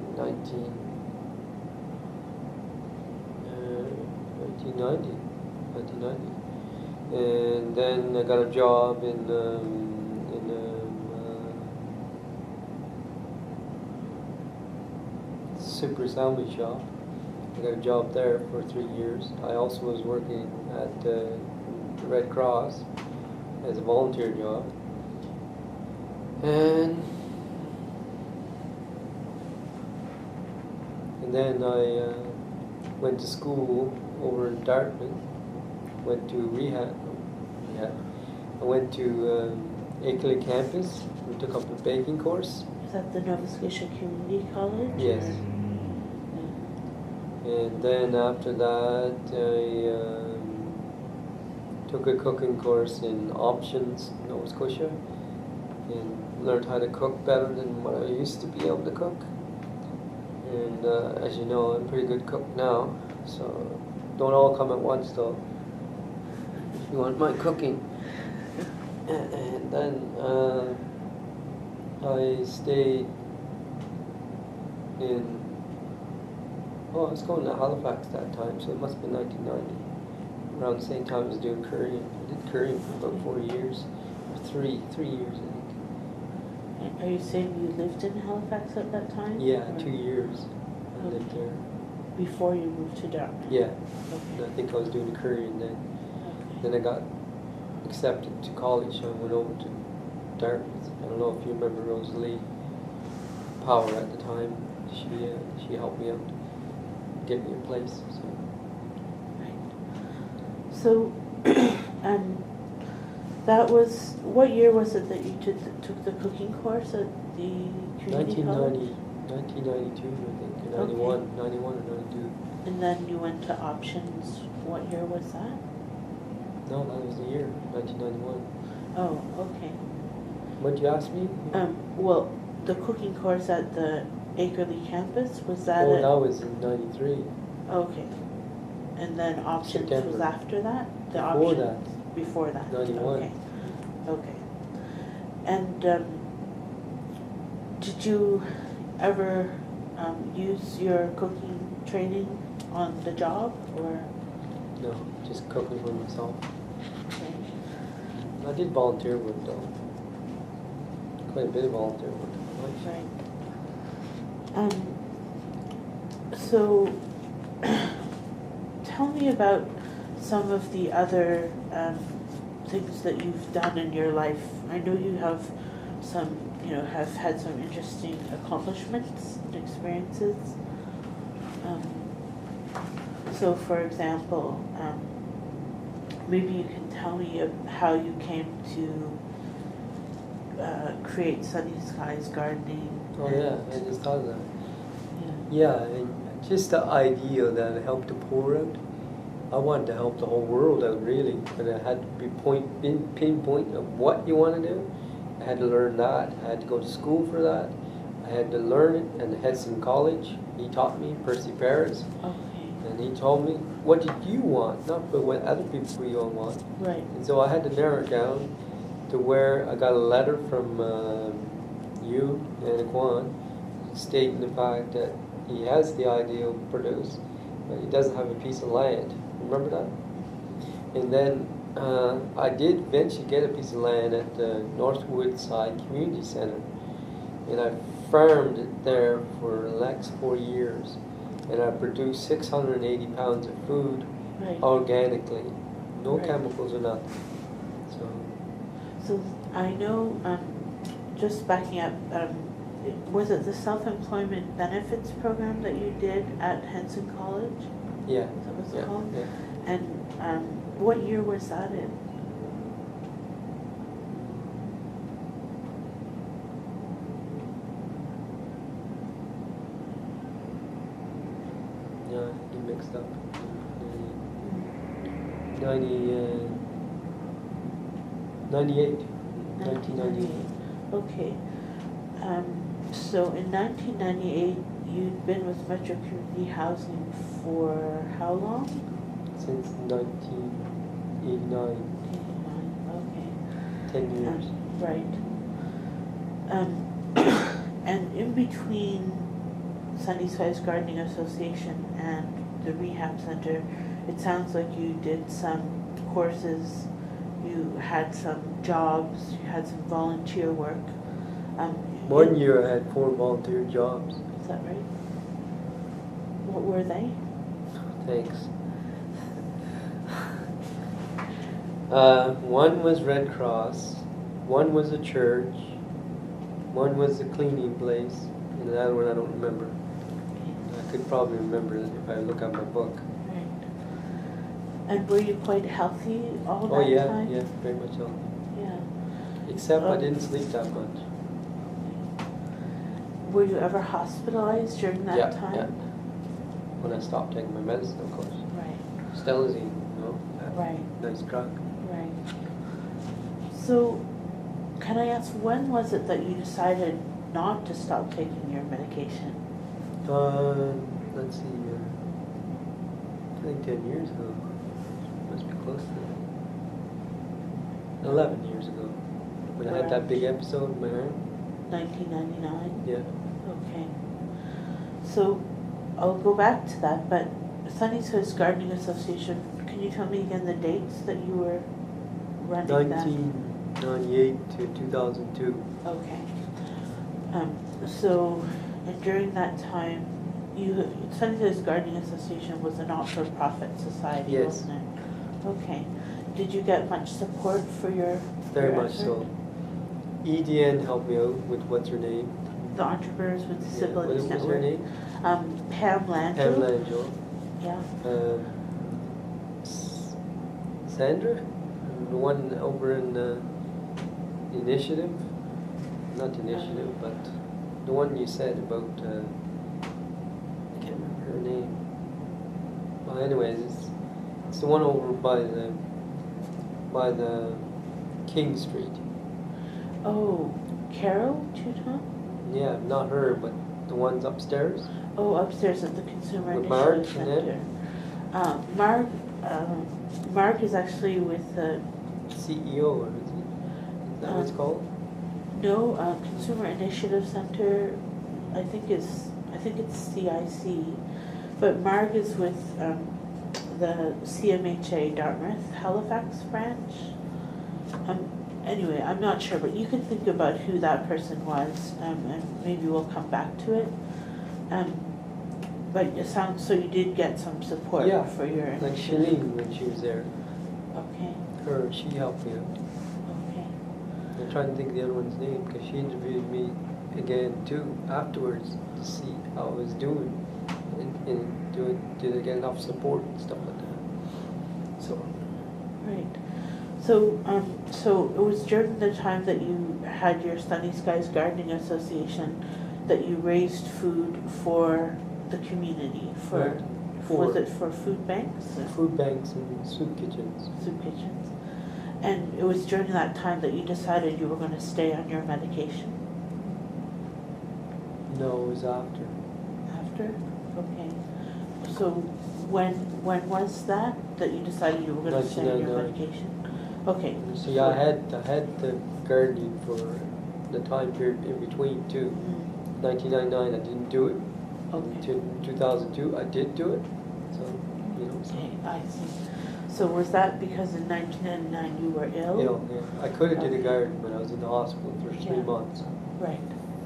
1990. And then I got a job in super sandwich shop. I got a job there for 3 years. I also was working at the Red Cross as a volunteer job. And then I went to school over in Dartmouth. Went to rehab. I went to Ackley campus. We took up a baking course. Is that the Nova Scotia Community College? Yes. And then after that, I took a cooking course in Options, Nova Scotia, and learned how to cook better than what I used to be able to cook. And as you know, I'm a pretty good cook now, so don't all come at once though. If you want my cooking. And then I stayed in, I was going to Halifax that time, so it must have been 1990. Around the same time I was doing currying. I did currying for about 4 years, or three years I think. Are you saying you lived in Halifax at that time? Yeah, or 2 years I lived there. Before you moved to Dartmouth? Yeah, Okay. and I think I was doing the currying then. Okay. Then I got accepted to college, so I went over to Dartmouth. I don't know if you remember Rosalie Power at the time. She helped me out, get me a place. So. Right. So, that was, what year was it that you took the cooking course at the community college? 1992, I think, or 91, 91 or 92. And then you went to Options. What year was that? No, that was the year, 1991. Oh, okay. What'd you ask me? Well, the cooking course at the Ackerley campus, was that Oh, that was in 93. Okay. And then Options September. was after that? The Before Options? that. Before that? 91. Okay. Okay. And did you ever use your cooking training on the job, or? No, just cooking for myself. Okay. I did volunteer work though. Quite a bit of volunteer work. Right. So, tell me about some of the other things that you've done in your life. I know you have have had some interesting accomplishments and experiences. So, for example, maybe you can tell me how you came to create Sunny Skies Gardening. Oh yeah, I just thought of that. Yeah. Yeah, and just the idea that I helped the poor out. I wanted to help the whole world out really, but it had to be pinpoint of what you want to do. I had to learn that. I had to go to school for that. I had to learn it in Hudson College. He taught me, Percy Paris. Okay. And he told me, what did you want? Not what other people you want. Right. And so I had to narrow it down to where I got a letter from you, Anna Quon, stating the fact that he has the idea of produce, but he doesn't have a piece of land. Remember that? And then I did eventually get a piece of land at the Northwood Side Community Centre, and I farmed it there for the next 4 years, and I produced 680 pounds of food Right. organically, no Right. chemicals or nothing. So I know, just backing up, was it the self-employment benefits program that you did at Henson College? Yeah. Is that what it's Yeah. called? Yeah. And what year was that in? Yeah, you mixed up. 98. 1998. Okay. So in 1998, you'd been with Metro Community Housing for how long? Since 1989. 89, okay. 10 years. Right. And in between Sunny Skies Gardening Association and the Rehab Center, it sounds like you did some courses, you had some jobs, you had some volunteer work. One year I had 4 volunteer jobs. Is that right? What were they? Thanks. One was Red Cross, one was a church, one was a cleaning place, and the other one I don't remember. I could probably remember it if I look at my book. Right. And were you quite healthy all that time? Oh yeah, very much healthy. Yeah. Except I didn't sleep that much. Were you ever hospitalized during that time? Yeah. When I stopped taking my medicine, of course. Right. Stanley, Right. Nice drug. Right. So, can I ask, when was it that you decided not to stop taking your medication? Let's see, I think 10 years ago. Must be close to that. 11 years ago. When I had that big episode in my arm. 1999? Yeah. Okay. So, I'll go back to that, but Sunnyside Gardening Association, can you tell me again the dates that you were running that? 1998 to 2002. Okay. So, and during that time, Sunnyside Gardening Association was a not-for-profit society, Yes. wasn't it? Okay. Did you get much support for your Very your much effort? so. EDN helped me out with what's her name? The Entrepreneurs with Yeah, Disabilities what was her Network. name? Pam Landau. Pam Landau. Yeah. Sandra? The one over in Initiative? Not Initiative, but the one you said about, I can't remember her name. Well, anyways, it's the one over by the King Street. Oh, Carol Tuton? Yeah, not her, but the ones upstairs. Oh, upstairs at the Consumer With Initiative Mark in Center. Mark is actually with the CEO, or is that what it's called? Consumer Initiative Center. I think it's CIC, but Mark is with the CMHA Dartmouth Halifax branch. Anyway, I'm not sure, but you can think about who that person was, and maybe we'll come back to it. But it sounds so you did get some support for your like initiative. Shalene when she was there. Okay. She helped me out. Okay. I'm trying to think of the other one's name because she interviewed me again too afterwards to see how I was doing and did I get enough support and stuff like that. So. Right. So it was during the time that you had your Sunny Skies Gardening Association that you raised food for the community Right. Was it for food banks? Food banks and soup kitchens. Soup kitchens. And it was during that time that you decided you were going to stay on your medication? No, it was after. After? Okay. So when was that you decided you were going to stay on your 1999. medication? Okay. See, I had the gardening for the time period in between too. 1999, I didn't do it. Okay. In 2002, I did do it. So, So. Okay, I see. So was that because in 1999 you were ill? Yeah. I could have did a garden, but I was in the hospital for 3 Yeah. months. Right.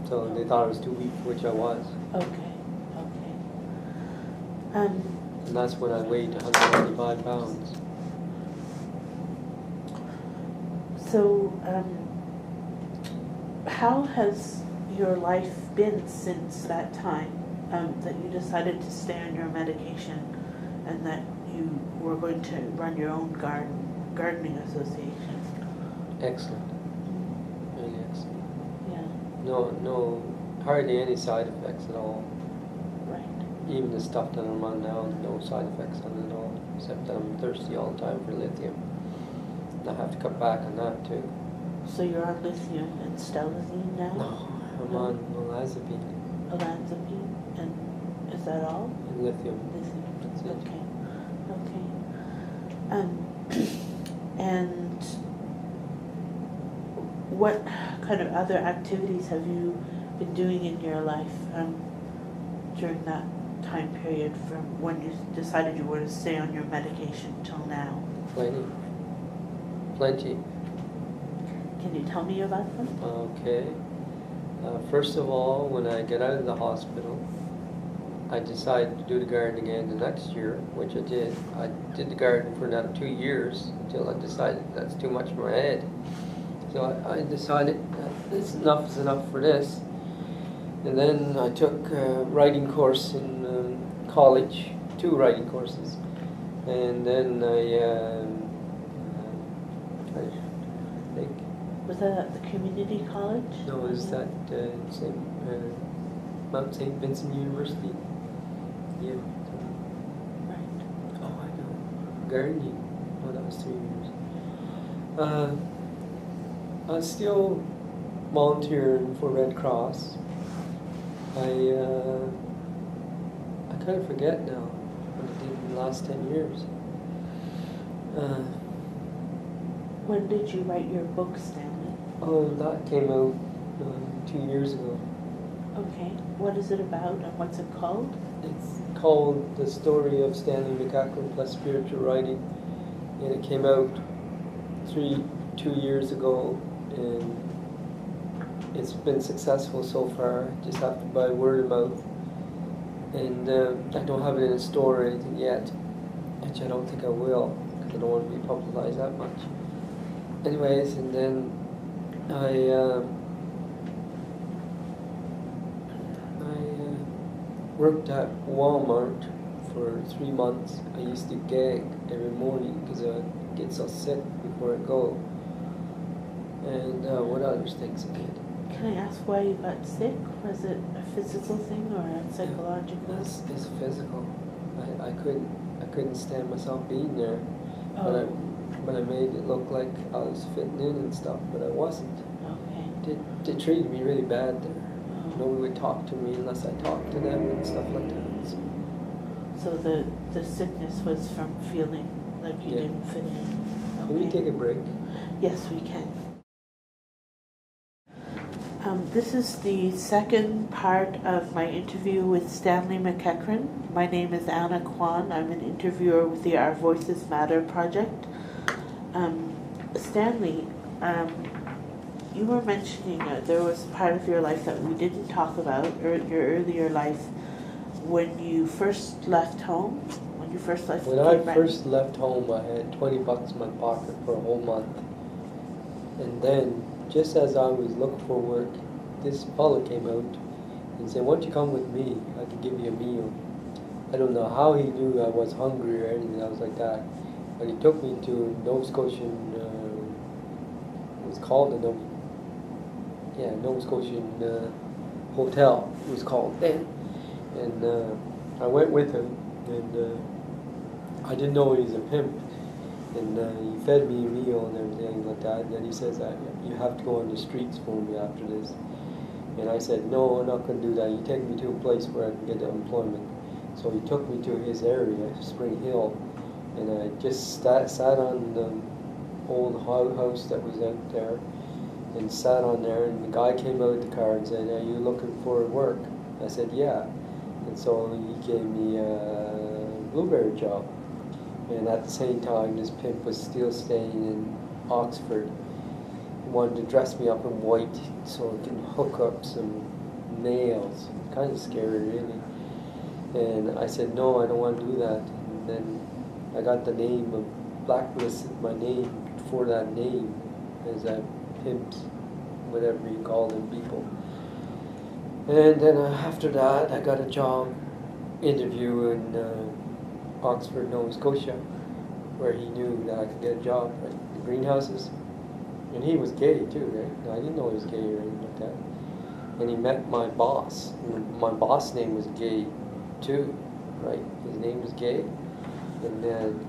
So they thought I was too weak, which I was. Okay. And that's when I weighed 195 pounds. So, how has your life been since that time that you decided to stay on your medication and that you were going to run your own gardening association? Excellent. Really excellent. Yeah. No, hardly any side effects at all. Right. Even the stuff that I'm on now, no side effects on it at all, except that I'm thirsty all the time for lithium. And I have to cut back on that too. So you're on lithium and stelazine now? No, I'm on olanzapine Olanzapine, and is that all? and lithium. Lithium. That's it. Okay. And what kind of other activities have you been doing in your life during that time period from when you decided you were to stay on your medication till now? Plenty. Can you tell me about them? Okay. First of all, when I got out of the hospital, I decided to do the garden again the next year, which I did. I did the garden for another 2 years until I decided that's too much for my head. So I decided that enough is enough for this. And then I took a writing course in college, 2 writing courses. And then I think. Was that at the community college? No, is that Mount St. Vincent University? Yeah. Right. Oh, I know. Gardening. Oh, that was 3 years. I was still volunteering for Red Cross. I kind of forget now what I did in the last 10 years. When did you write your book, Stanley? Oh, that came out 2 years ago. Okay. What is it about and what's it called? It's called The Story of Stanley MacEachern plus Spiritual Writing, and it came out 2 years ago, and it's been successful so far. Just have to buy word of mouth, and I don't have it in a store or anything yet, which I don't think I will, because I don't want to be publicized that much. Anyways, and then I worked at Walmart for 3 months. I used to gag every morning because I get so sick before I go. And what other things I did? Can I ask why you got sick? Was it a physical thing or a psychological? It's physical. I couldn't stand myself being there. Oh. But I made it look like I was fitting in and stuff, but I wasn't. Okay. They treated me really bad there. Oh. Nobody would talk to me unless I talked to them and stuff like that. So the sickness was from feeling like you didn't fit in. Okay. Can we take a break? Yes, we can. This is the second part of my interview with Stanley MacEachern. My name is Anna Quon. I'm an interviewer with the Our Voices Matter project. Stanley, you were mentioning there was a part of your life that we didn't talk about, or your earlier life, when you first left home, when you first left. When I first left home, I had $20 in my pocket for a whole month. And then, just as I was looking for work, this fellow came out and said, "Why don't you come with me? I can give you a meal." I don't know how he knew I was hungry or anything else like that, but he took me to Nova Scotian, it was called the Nova Scotian Hotel, it was called then. And I went with him, and I didn't know he was a pimp. And he fed me a meal and everything like that. And then he says, "You have to go on the streets for me after this." And I said, "No, I'm not going to do that. You take me to a place where I can get employment." So he took me to his area, Spring Hill, and I just sat on the old house that was out there, and sat on there. And the guy came out of the car and said, "Are you looking for work?" I said, "Yeah." And so he gave me a blueberry job. And at the same time, this pimp was still staying in Oxford. He wanted to dress me up in white so he can hook up some nails. Kind of scary, really. And I said, "No, I don't want to do that." And then I got the name of blacklisted my name for that name as a pimps, whatever you call them people. And then after that, I got a job interview in Oxford, Nova Scotia, where he knew that I could get a job at the greenhouses. And he was gay too, right? I didn't know he was gay or anything like that. And he met my boss. And my boss' name was Gay too, right? His name was Gay. And then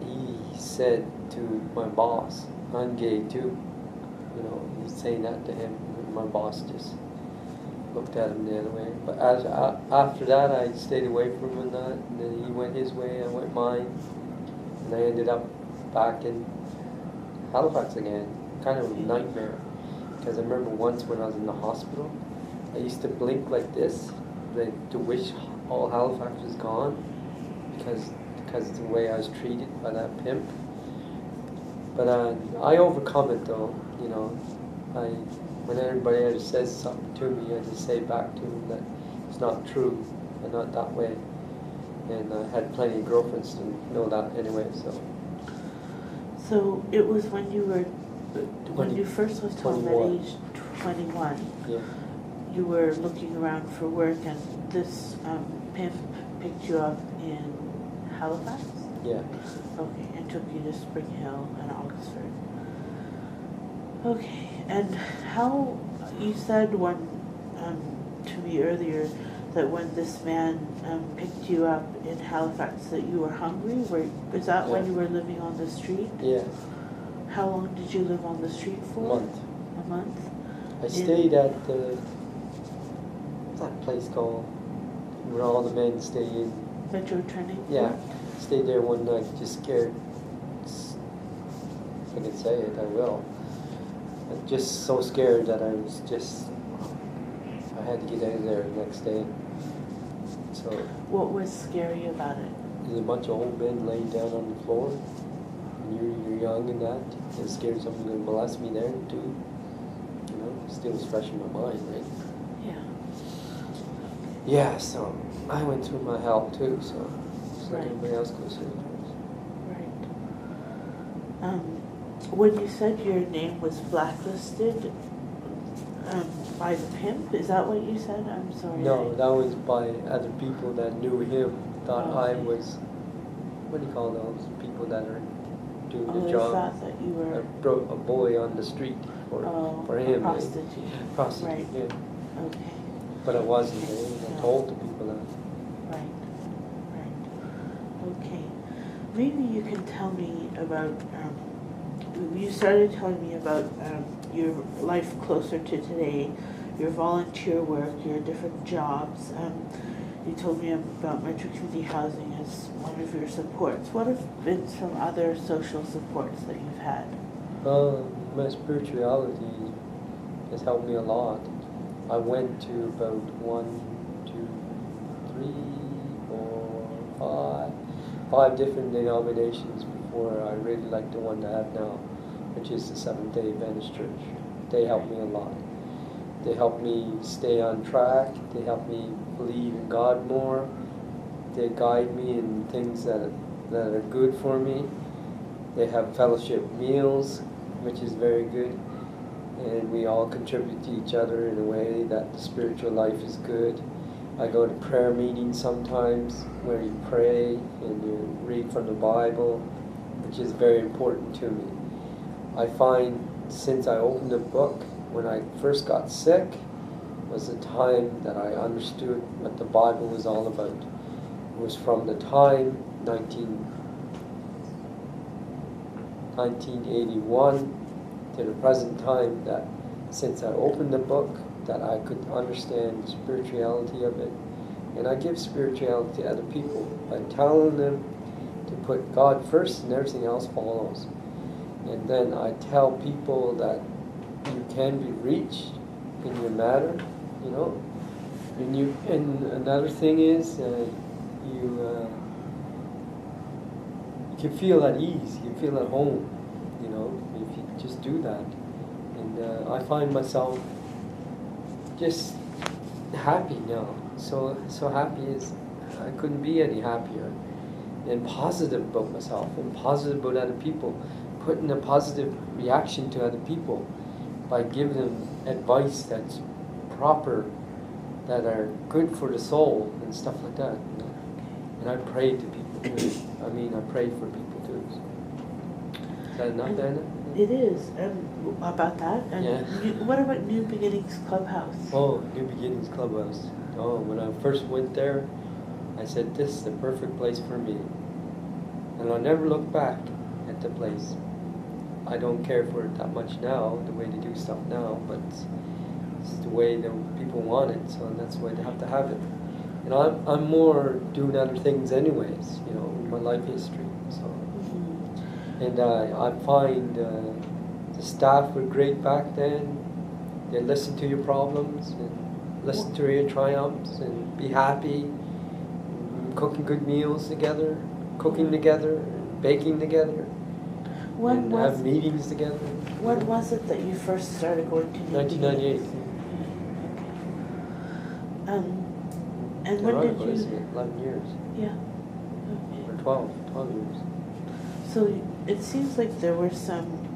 he said to my boss, "I'm gay too." You know, he's saying that to him. And my boss just looked at him the other way. But after that, I stayed away from him and that. And then he went his way, I went mine. And I ended up back in Halifax again. Kind of a nightmare. Because I remember once when I was in the hospital, I used to blink like this, like to wish all Halifax was gone because of the way I was treated by that pimp. But I overcome it though, you know. When anybody else says something to me, I just say back to them that it's not true, and not that way. And I had plenty of girlfriends to know that anyway, so. So it was when you were, when you first left home at 21. age 21, Yeah. you were looking around for work, and this pimp picked you up in Halifax? Yeah. Okay, and took you to Spring Hill and Oxford. Okay, and how, you said to me earlier that when this man picked you up in Halifax that you were hungry. Is that when Yeah. you were living on the street? Yeah. How long did you live on the street for? A month. A month? I stayed at what's that place called? Where all the men stay in. Metro Training? Yeah. Stayed there one night, just scared. If I can say it, I will. I'm just so scared that I was just, I had to get out of there the next day. So What was scary about it? there's a bunch of old men laying down on the floor. And you're young and that. You're scared someone's going to molest me there too. You know, still was fresh in my mind, right? Yeah. Yeah, so I went through my hell too, so just like Right. everybody else goes through. Right. When you said your name was blacklisted by the pimp, is that what you said? I'm sorry. No, that was by other people that knew him, thought I Okay. was, what do you call those people that are doing the They job? thought that you were A boy on the street for him. a prostitute. Prostitute, Right. yeah. Okay. But I wasn't, I No. told the people that. Right. Right. Okay. Maybe you can tell me about, you started telling me about your life closer to today, your volunteer work, your different jobs. You told me about Metro Community Housing as one of your supports. What have been some other social supports that you've had? My spirituality has helped me a lot. I went to about 5 different denominations before I really liked the one I have now, which is the Seventh-day Adventist Church. They helped me a lot. They helped me stay on track. They helped me believe in God more. They guide me in things that are good for me. They have fellowship meals, which is very good. And we all contribute to each other in a way that the spiritual life is good. I go to prayer meetings sometimes where you pray and you read from the Bible, which is very important to me. I find since I opened the book, when I first got sick, was the time that I understood what the Bible was all about. It was from the time 1981 to the present time that since I opened the book that I could understand the spirituality of it. And I give spirituality to other people by telling them to put God first and everything else follows. And then I tell people that you can be reached in your matter, you know. And another thing is you can feel at ease, you feel at home, you know, if you just do that. And I find myself just happy now. So happy as I couldn't be any happier. And positive about myself and positive about other people. Putting a positive reaction to other people by giving them advice that's proper, that are good for the soul and stuff like that. You know? And I pray to people too. I mean, I pray for people too. So. Is that enough, Anna? It is. About that? And Yeah. What about New Beginnings Clubhouse? Oh, New Beginnings Clubhouse. Oh, when I first went there, I said, this is the perfect place for me. And I'll never look back at the place. I don't care for it that much now, the way they do stuff now, but it's the way the people want it, so that's the way they have to have it. You know, I'm more doing other things anyways, you know, in my life history, so. Mm-hmm. And I find the staff were great back then. They listen to your problems and listen to your triumphs and be happy. cooking good meals together, cooking together, baking together, and have meetings together. When was it that you first started going to New 1998. And when did you? 11 years. Yeah. Or 12 years. So it seems like there were some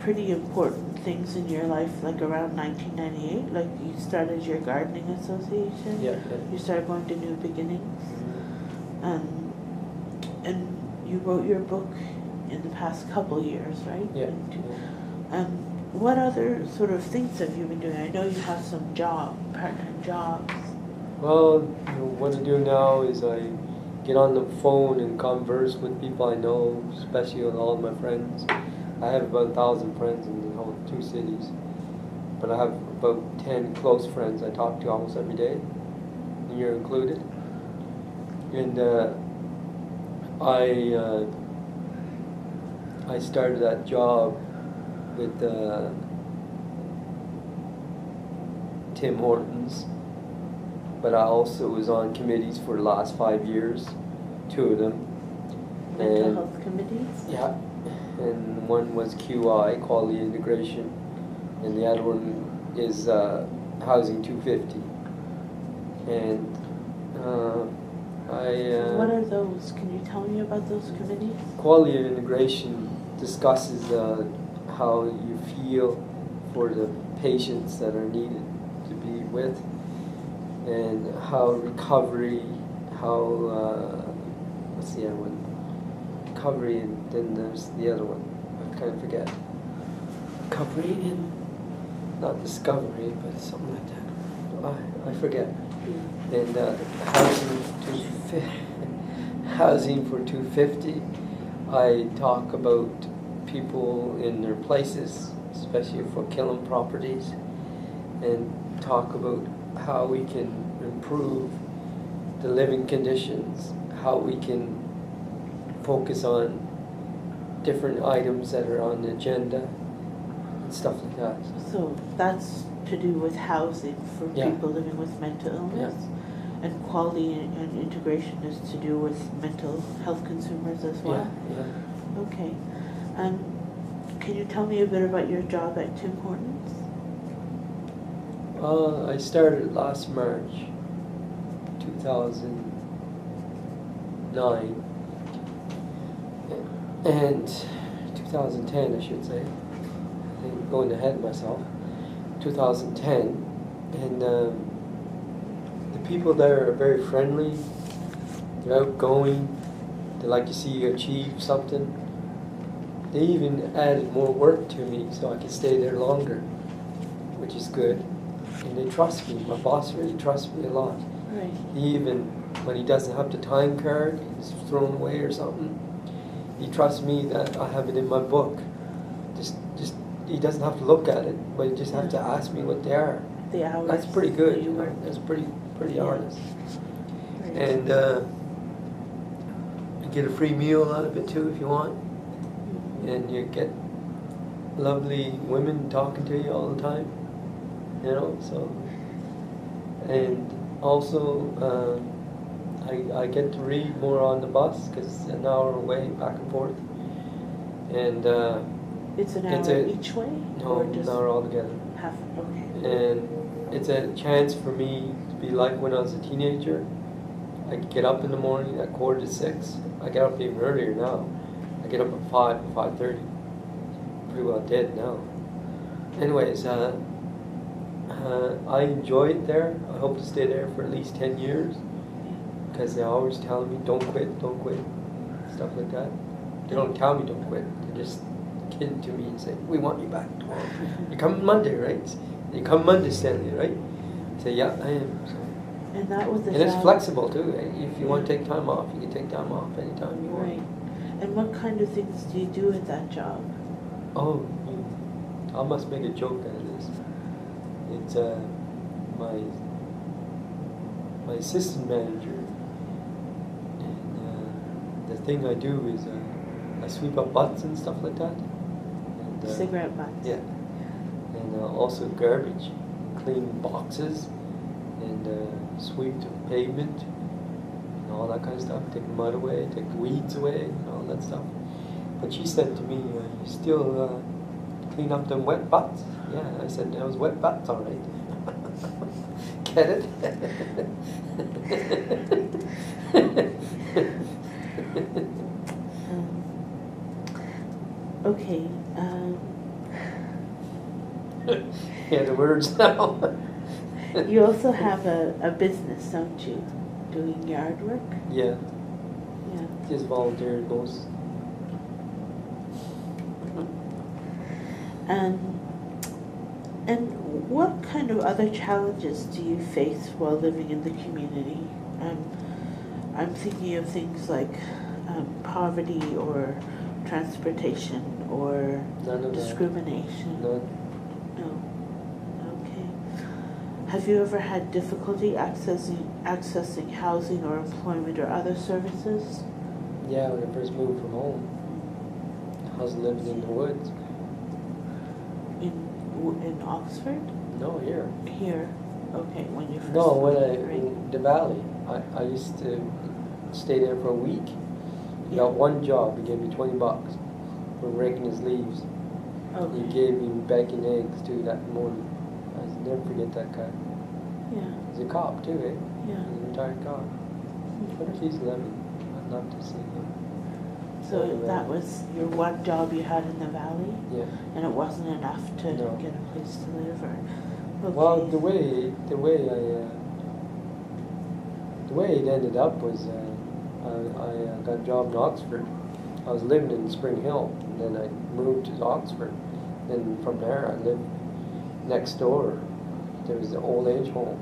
pretty important things in your life, like around 1998. Like you started your gardening association. Yeah. You started going to New Beginnings. Mm-hmm. And you wrote your book in the past couple years, right? Yeah. What other sort of things have you been doing? I know you have some part-time jobs. Well, what I do now is I get on the phone and converse with people I know, especially with all of my friends. I have about 1,000 friends in the whole 2 cities, but I have about 10 close friends I talk to almost every day, and you're included. And I started that job with Tim Hortons, but I also was on committees for the last 5 years, 2 of them. Mental health committees? Yeah, and one was QI, Quality Integration, and the other one is Housing 250. And what are those? Can you tell me about those committees? Quality Integration discusses how you feel for the patients that are needed to be with, and how recovery, what's the other one? Recovery, and then there's the other one. I kind of forget. Recovery and not discovery, but something like that. I forget. And housing for 250. I talk about people in their places, especially for killing properties, and talk about how we can improve the living conditions, how we can focus on different items that are on the agenda, and stuff like that. So that's to do with housing for people living with mental illness? Yeah. And quality and integration is to do with mental health consumers as well? Yeah. Okay. Can you tell me a bit about your job at Tim Hortons? I started last March 2009, and 2010 I should say. I'm going ahead of myself. 2010, and the people there are very friendly. They're outgoing. They like to see you achieve something. They even added more work to me so I could stay there longer, which is good. And they trust me. My boss really trusts me a lot. Right. He even, when he doesn't have the time card, it's thrown away or something, he trusts me that I have it in my book. Just he doesn't have to look at it, but he just has to ask me what they are. The hours. That's pretty good. That you work. That's pretty honest. Right. And you get a free meal out of it too if you want. And you get lovely women talking to you all the time, so. And also, I get to read more on the bus because it's an hour away, back and forth. And it's an hour each way? No, or an just hour altogether. Half, okay. And it's a chance for me to be like when I was a teenager. I get up in the morning at 5:45. I get up even earlier now. I get up at 5:30. Pretty well dead now. Anyways, I enjoy it there. I hope to stay there for at least 10 years. Because they're always telling me, don't quit, stuff like that. They don't tell me don't quit. They just kid to me and say, we want you back tomorrow. You come Monday, right? You come Monday, Stanley, right? I say, yeah, I am. So. And that was the And it's flexible too. If you want to take time off, you can take time off anytime you want. Right. And what kind of things do you do at that job? Oh, I must make a joke out of this. It's my assistant manager. And the thing I do is I sweep up butts and stuff like that. And, cigarette butts. Yeah. And also garbage, clean boxes, and sweep the pavement, and all that kind of stuff. Take the mud away, take the weeds away, and all that stuff. But she said to me, "You still clean up them wet butts?" Yeah, I said, "Those wet butts, all right." Get it? Okay. Yeah, the words now. You also have a business, don't you? Doing yard work? Yeah, Yeah. just volunteer most. And what kind of other challenges do you face while living in the community? I'm thinking of things like poverty or transportation or None of discrimination. that. None. No. Okay. Have you ever had difficulty accessing housing or employment or other services? Yeah, when I first moved from home, I was living in the woods. In Oxford? No, here. Here. Okay, when you first No, when moved, in the valley, I used to stay there for a week. I Yeah. got one job. He gave me $20 for raking his leaves. Okay. He gave me bacon eggs too that morning. I'll never forget that guy. Yeah. He's a cop too, eh? Yeah. He's a retired cop. I wonder if he's living. I'd love to see him. So that was your one job you had in the valley, Yeah. and it wasn't enough to No. get a place to live, or okay. Well, the way it ended up was I got a job in Oxford. I was living in Spring Hill, and then I moved to Oxford. Then from there, I lived next door. There was an old age home,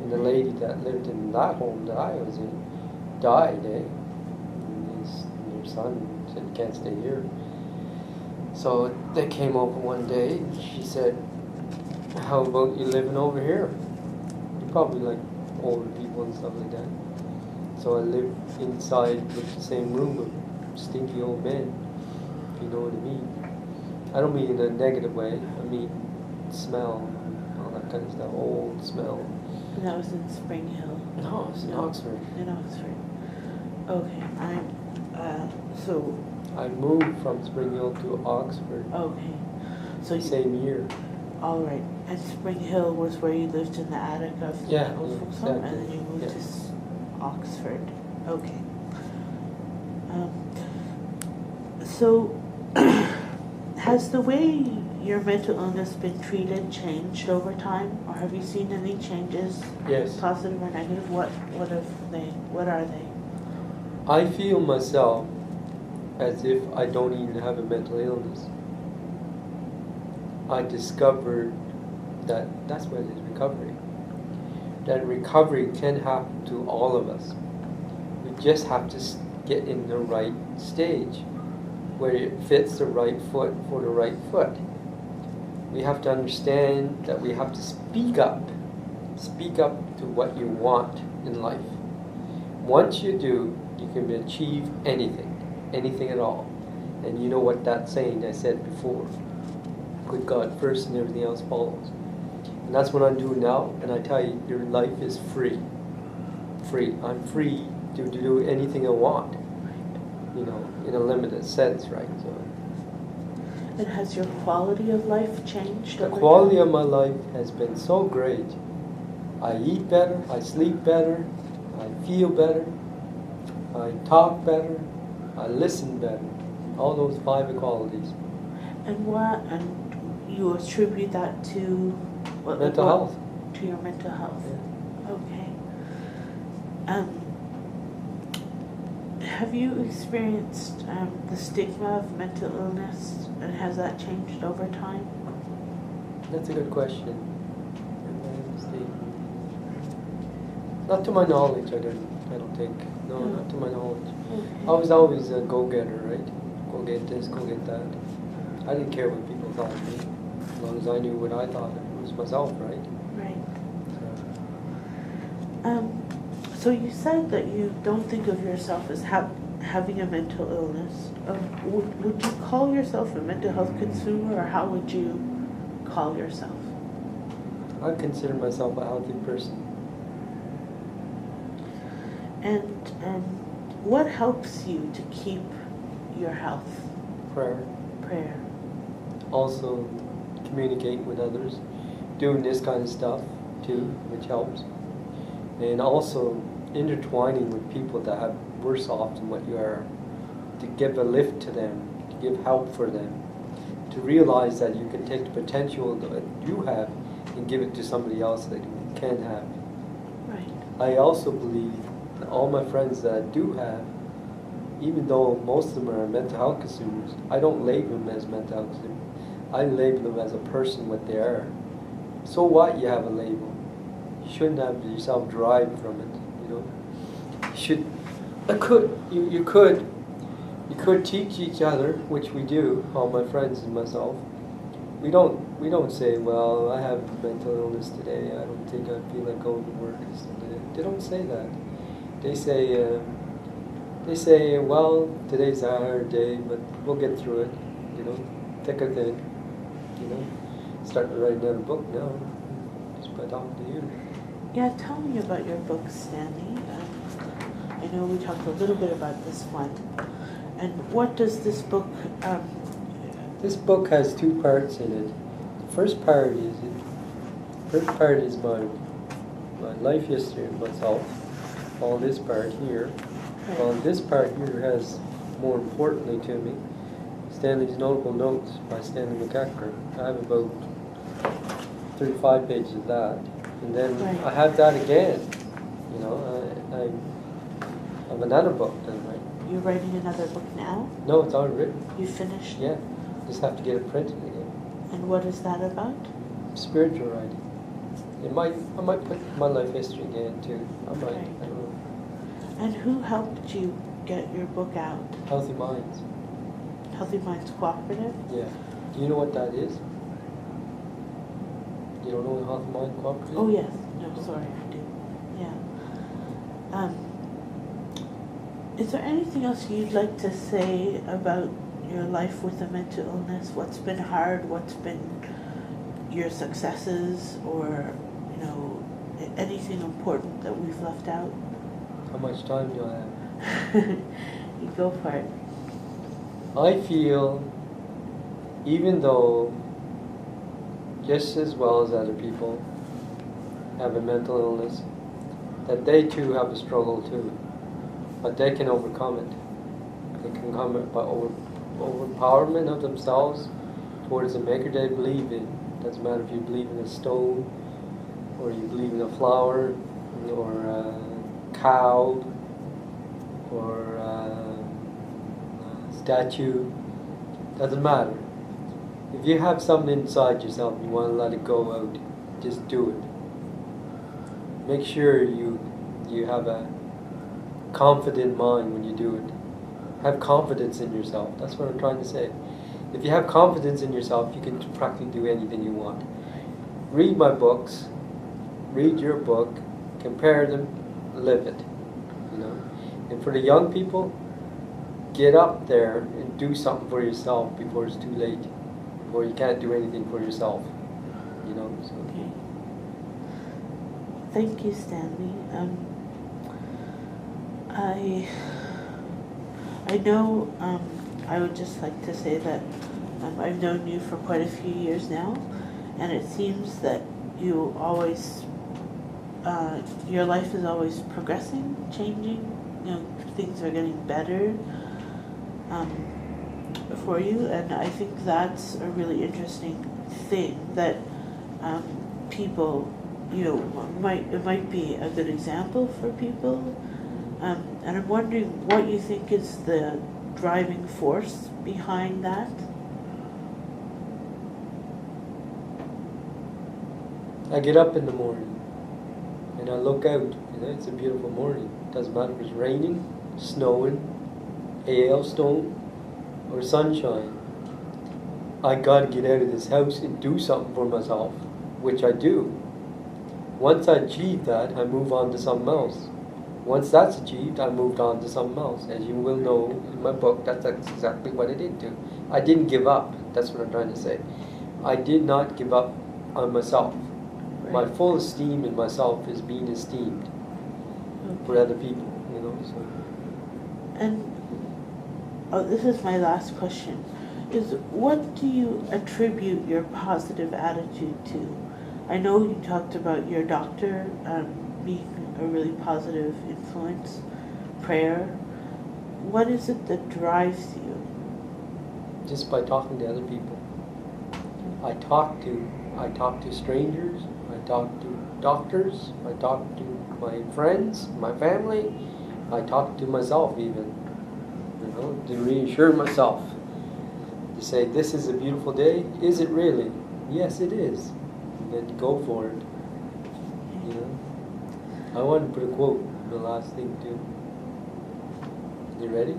and the lady that lived in that home that I was in died. And their son said, "You can't stay here." So they came over one day, and she said, "How about you living over here? You're probably like older people and stuff like that." So I lived inside with the same room with stinky old men, if you know what I mean. I don't mean in a negative way. I mean smell and all that kind of stuff, old smell. And that was in Spring Hill. No, it's in Oxford. In Oxford. Okay. So. I moved from Spring Hill to Oxford Okay. So the same year. all right. And Spring Hill was where you lived in the attic of the Yeah, old yeah, folks' home, and then exactly. you moved Yeah. to Oxford. Okay. So, has the way your mental illness been treated changed over time, or have you seen any changes, Yes. positive or negative? What are they? I feel myself as if I don't even have a mental illness. I discovered that that's what is recovery. That recovery can happen to all of us. We just have to get in the right stage where it fits the right foot for the right foot. We have to understand that we have to speak up to what you want in life. Once you do, you can achieve anything at all. And you know what that saying I said before, put God first and everything else follows. And that's what I'm doing now, and I tell you, your life is free. I'm free to do anything I want, you know, in a limited sense, right? So And has your quality of life changed the over quality time? of my life has been so great. I eat better, I sleep better, I feel better, I talk better, I listen better. All those 5 qualities. And you attribute that to Mental health. To your mental health. Yeah. Okay. Have you experienced the stigma of mental illness, and has that changed over time? That's a good question. Not to my knowledge, I don't think. No, not to my knowledge. Okay. I was always a go-getter, right? Go get this, go get that. I didn't care what people thought of me, as long as I knew what I thought it was myself, right? Right. So you said that you don't think of yourself as having a mental illness. Would you call yourself a mental health consumer, or how would you call yourself? I consider myself a healthy person. And what helps you to keep your health? Prayer. Prayer. Also communicating with others, doing this kind of stuff too, which helps. And also intertwining with people that have worse off than what you are, to give a lift to them, to give help for them, to realize that you can take the potential that you have and give it to somebody else that you can have. Right. I also believe that all my friends that I do have, even though most of them are mental health consumers, I don't label them as mental health consumers. I label them as a person what they are. So what you have a label? You shouldn't have yourself derived from it, you know. You could teach each other, which we do, all my friends and myself. We don't say, well, I have mental illness today, I don't think I feel like going to work. They don't say that. They say, well, today's a hard day, but we'll get through it, you know, thick or thin, you know. Starting to write another book now, just by talking to you. Yeah, tell me about your book, Stanley. I know we talked a little bit about this one. And what does this book... This book has two parts in it. The first part is my life history of myself. All this part here. Right. Well, this part here has, more importantly to me, Stanley's Notable Notes by Stanley MacEachern. I have about 35 pages of that. And then Right. I have that again. You know, I have another book then, right? You're writing another book now? No, it's already written. You finished? Yeah. Just have to get it printed again. And what is that about? Spiritual writing. I might put my life history again too. I might. Right. I don't know. And who helped you get your book out? Healthy Minds. Healthy Minds Cooperative? Yeah. Do you know what that is? You don't know what Healthy Mind Cooperative is? Oh yes. No, sorry, I do. Yeah. Is there anything else you'd like to say about your life with a mental illness? What's been hard? What's been your successes? Or, you know, anything important that we've left out? How much time do I have? You go for it. I feel, even though just as well as other people have a mental illness, that they too have a struggle too, but they can overcome it. They can come by overempowerment of themselves towards the maker they believe in. Doesn't matter if you believe in a stone, or you believe in a flower, or a cow, or a statue. Doesn't matter. If you have something inside yourself and you want to let it go out, just do it. Make sure you have a confident mind when you do it. Have confidence in yourself. That's what I'm trying to say. If you have confidence in yourself, you can practically do anything you want. Read my books. Read your book. Compare them. Live it. You know. And for the young people, get up there and do something for yourself before it's too late. Before you can't do anything for yourself. You know. So. Okay. Thank you, Stanley. I know, I would just like to say that I've known you for quite a few years now, and it seems that you always, your life is always progressing, changing, you know, things are getting better for you, and I think that's a really interesting thing that people, you know, it might be a good example for people. And I'm wondering what you think is the driving force behind that? I get up in the morning and I look out. You know, it's a beautiful morning. Doesn't matter if it's raining, snowing, hailstone, or sunshine. I gotta get out of this house and do something for myself, which I do. Once I achieve that, I move on to something else. Once that's achieved, I moved on to something else. As you will know in my book, that's exactly what I did do. I didn't give up. That's what I'm trying to say. I did not give up on myself. Right. My full esteem in myself is being esteemed for other people. you know. So And this is my last question: is what do you attribute your positive attitude to? I know you talked about your doctor being a really positive influence, prayer. What is it that drives you? just by talking to other people, I talk to strangers, I talk to doctors, I talk to my friends, my family, I talk to myself even, you know, to reassure myself, to say this is a beautiful day. Is it really? Yes, it is. And then go for it. You know. I want to put a quote, the last thing too. You ready?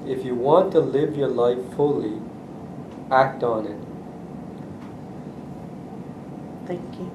If you want to live your life fully, act on it. Thank you.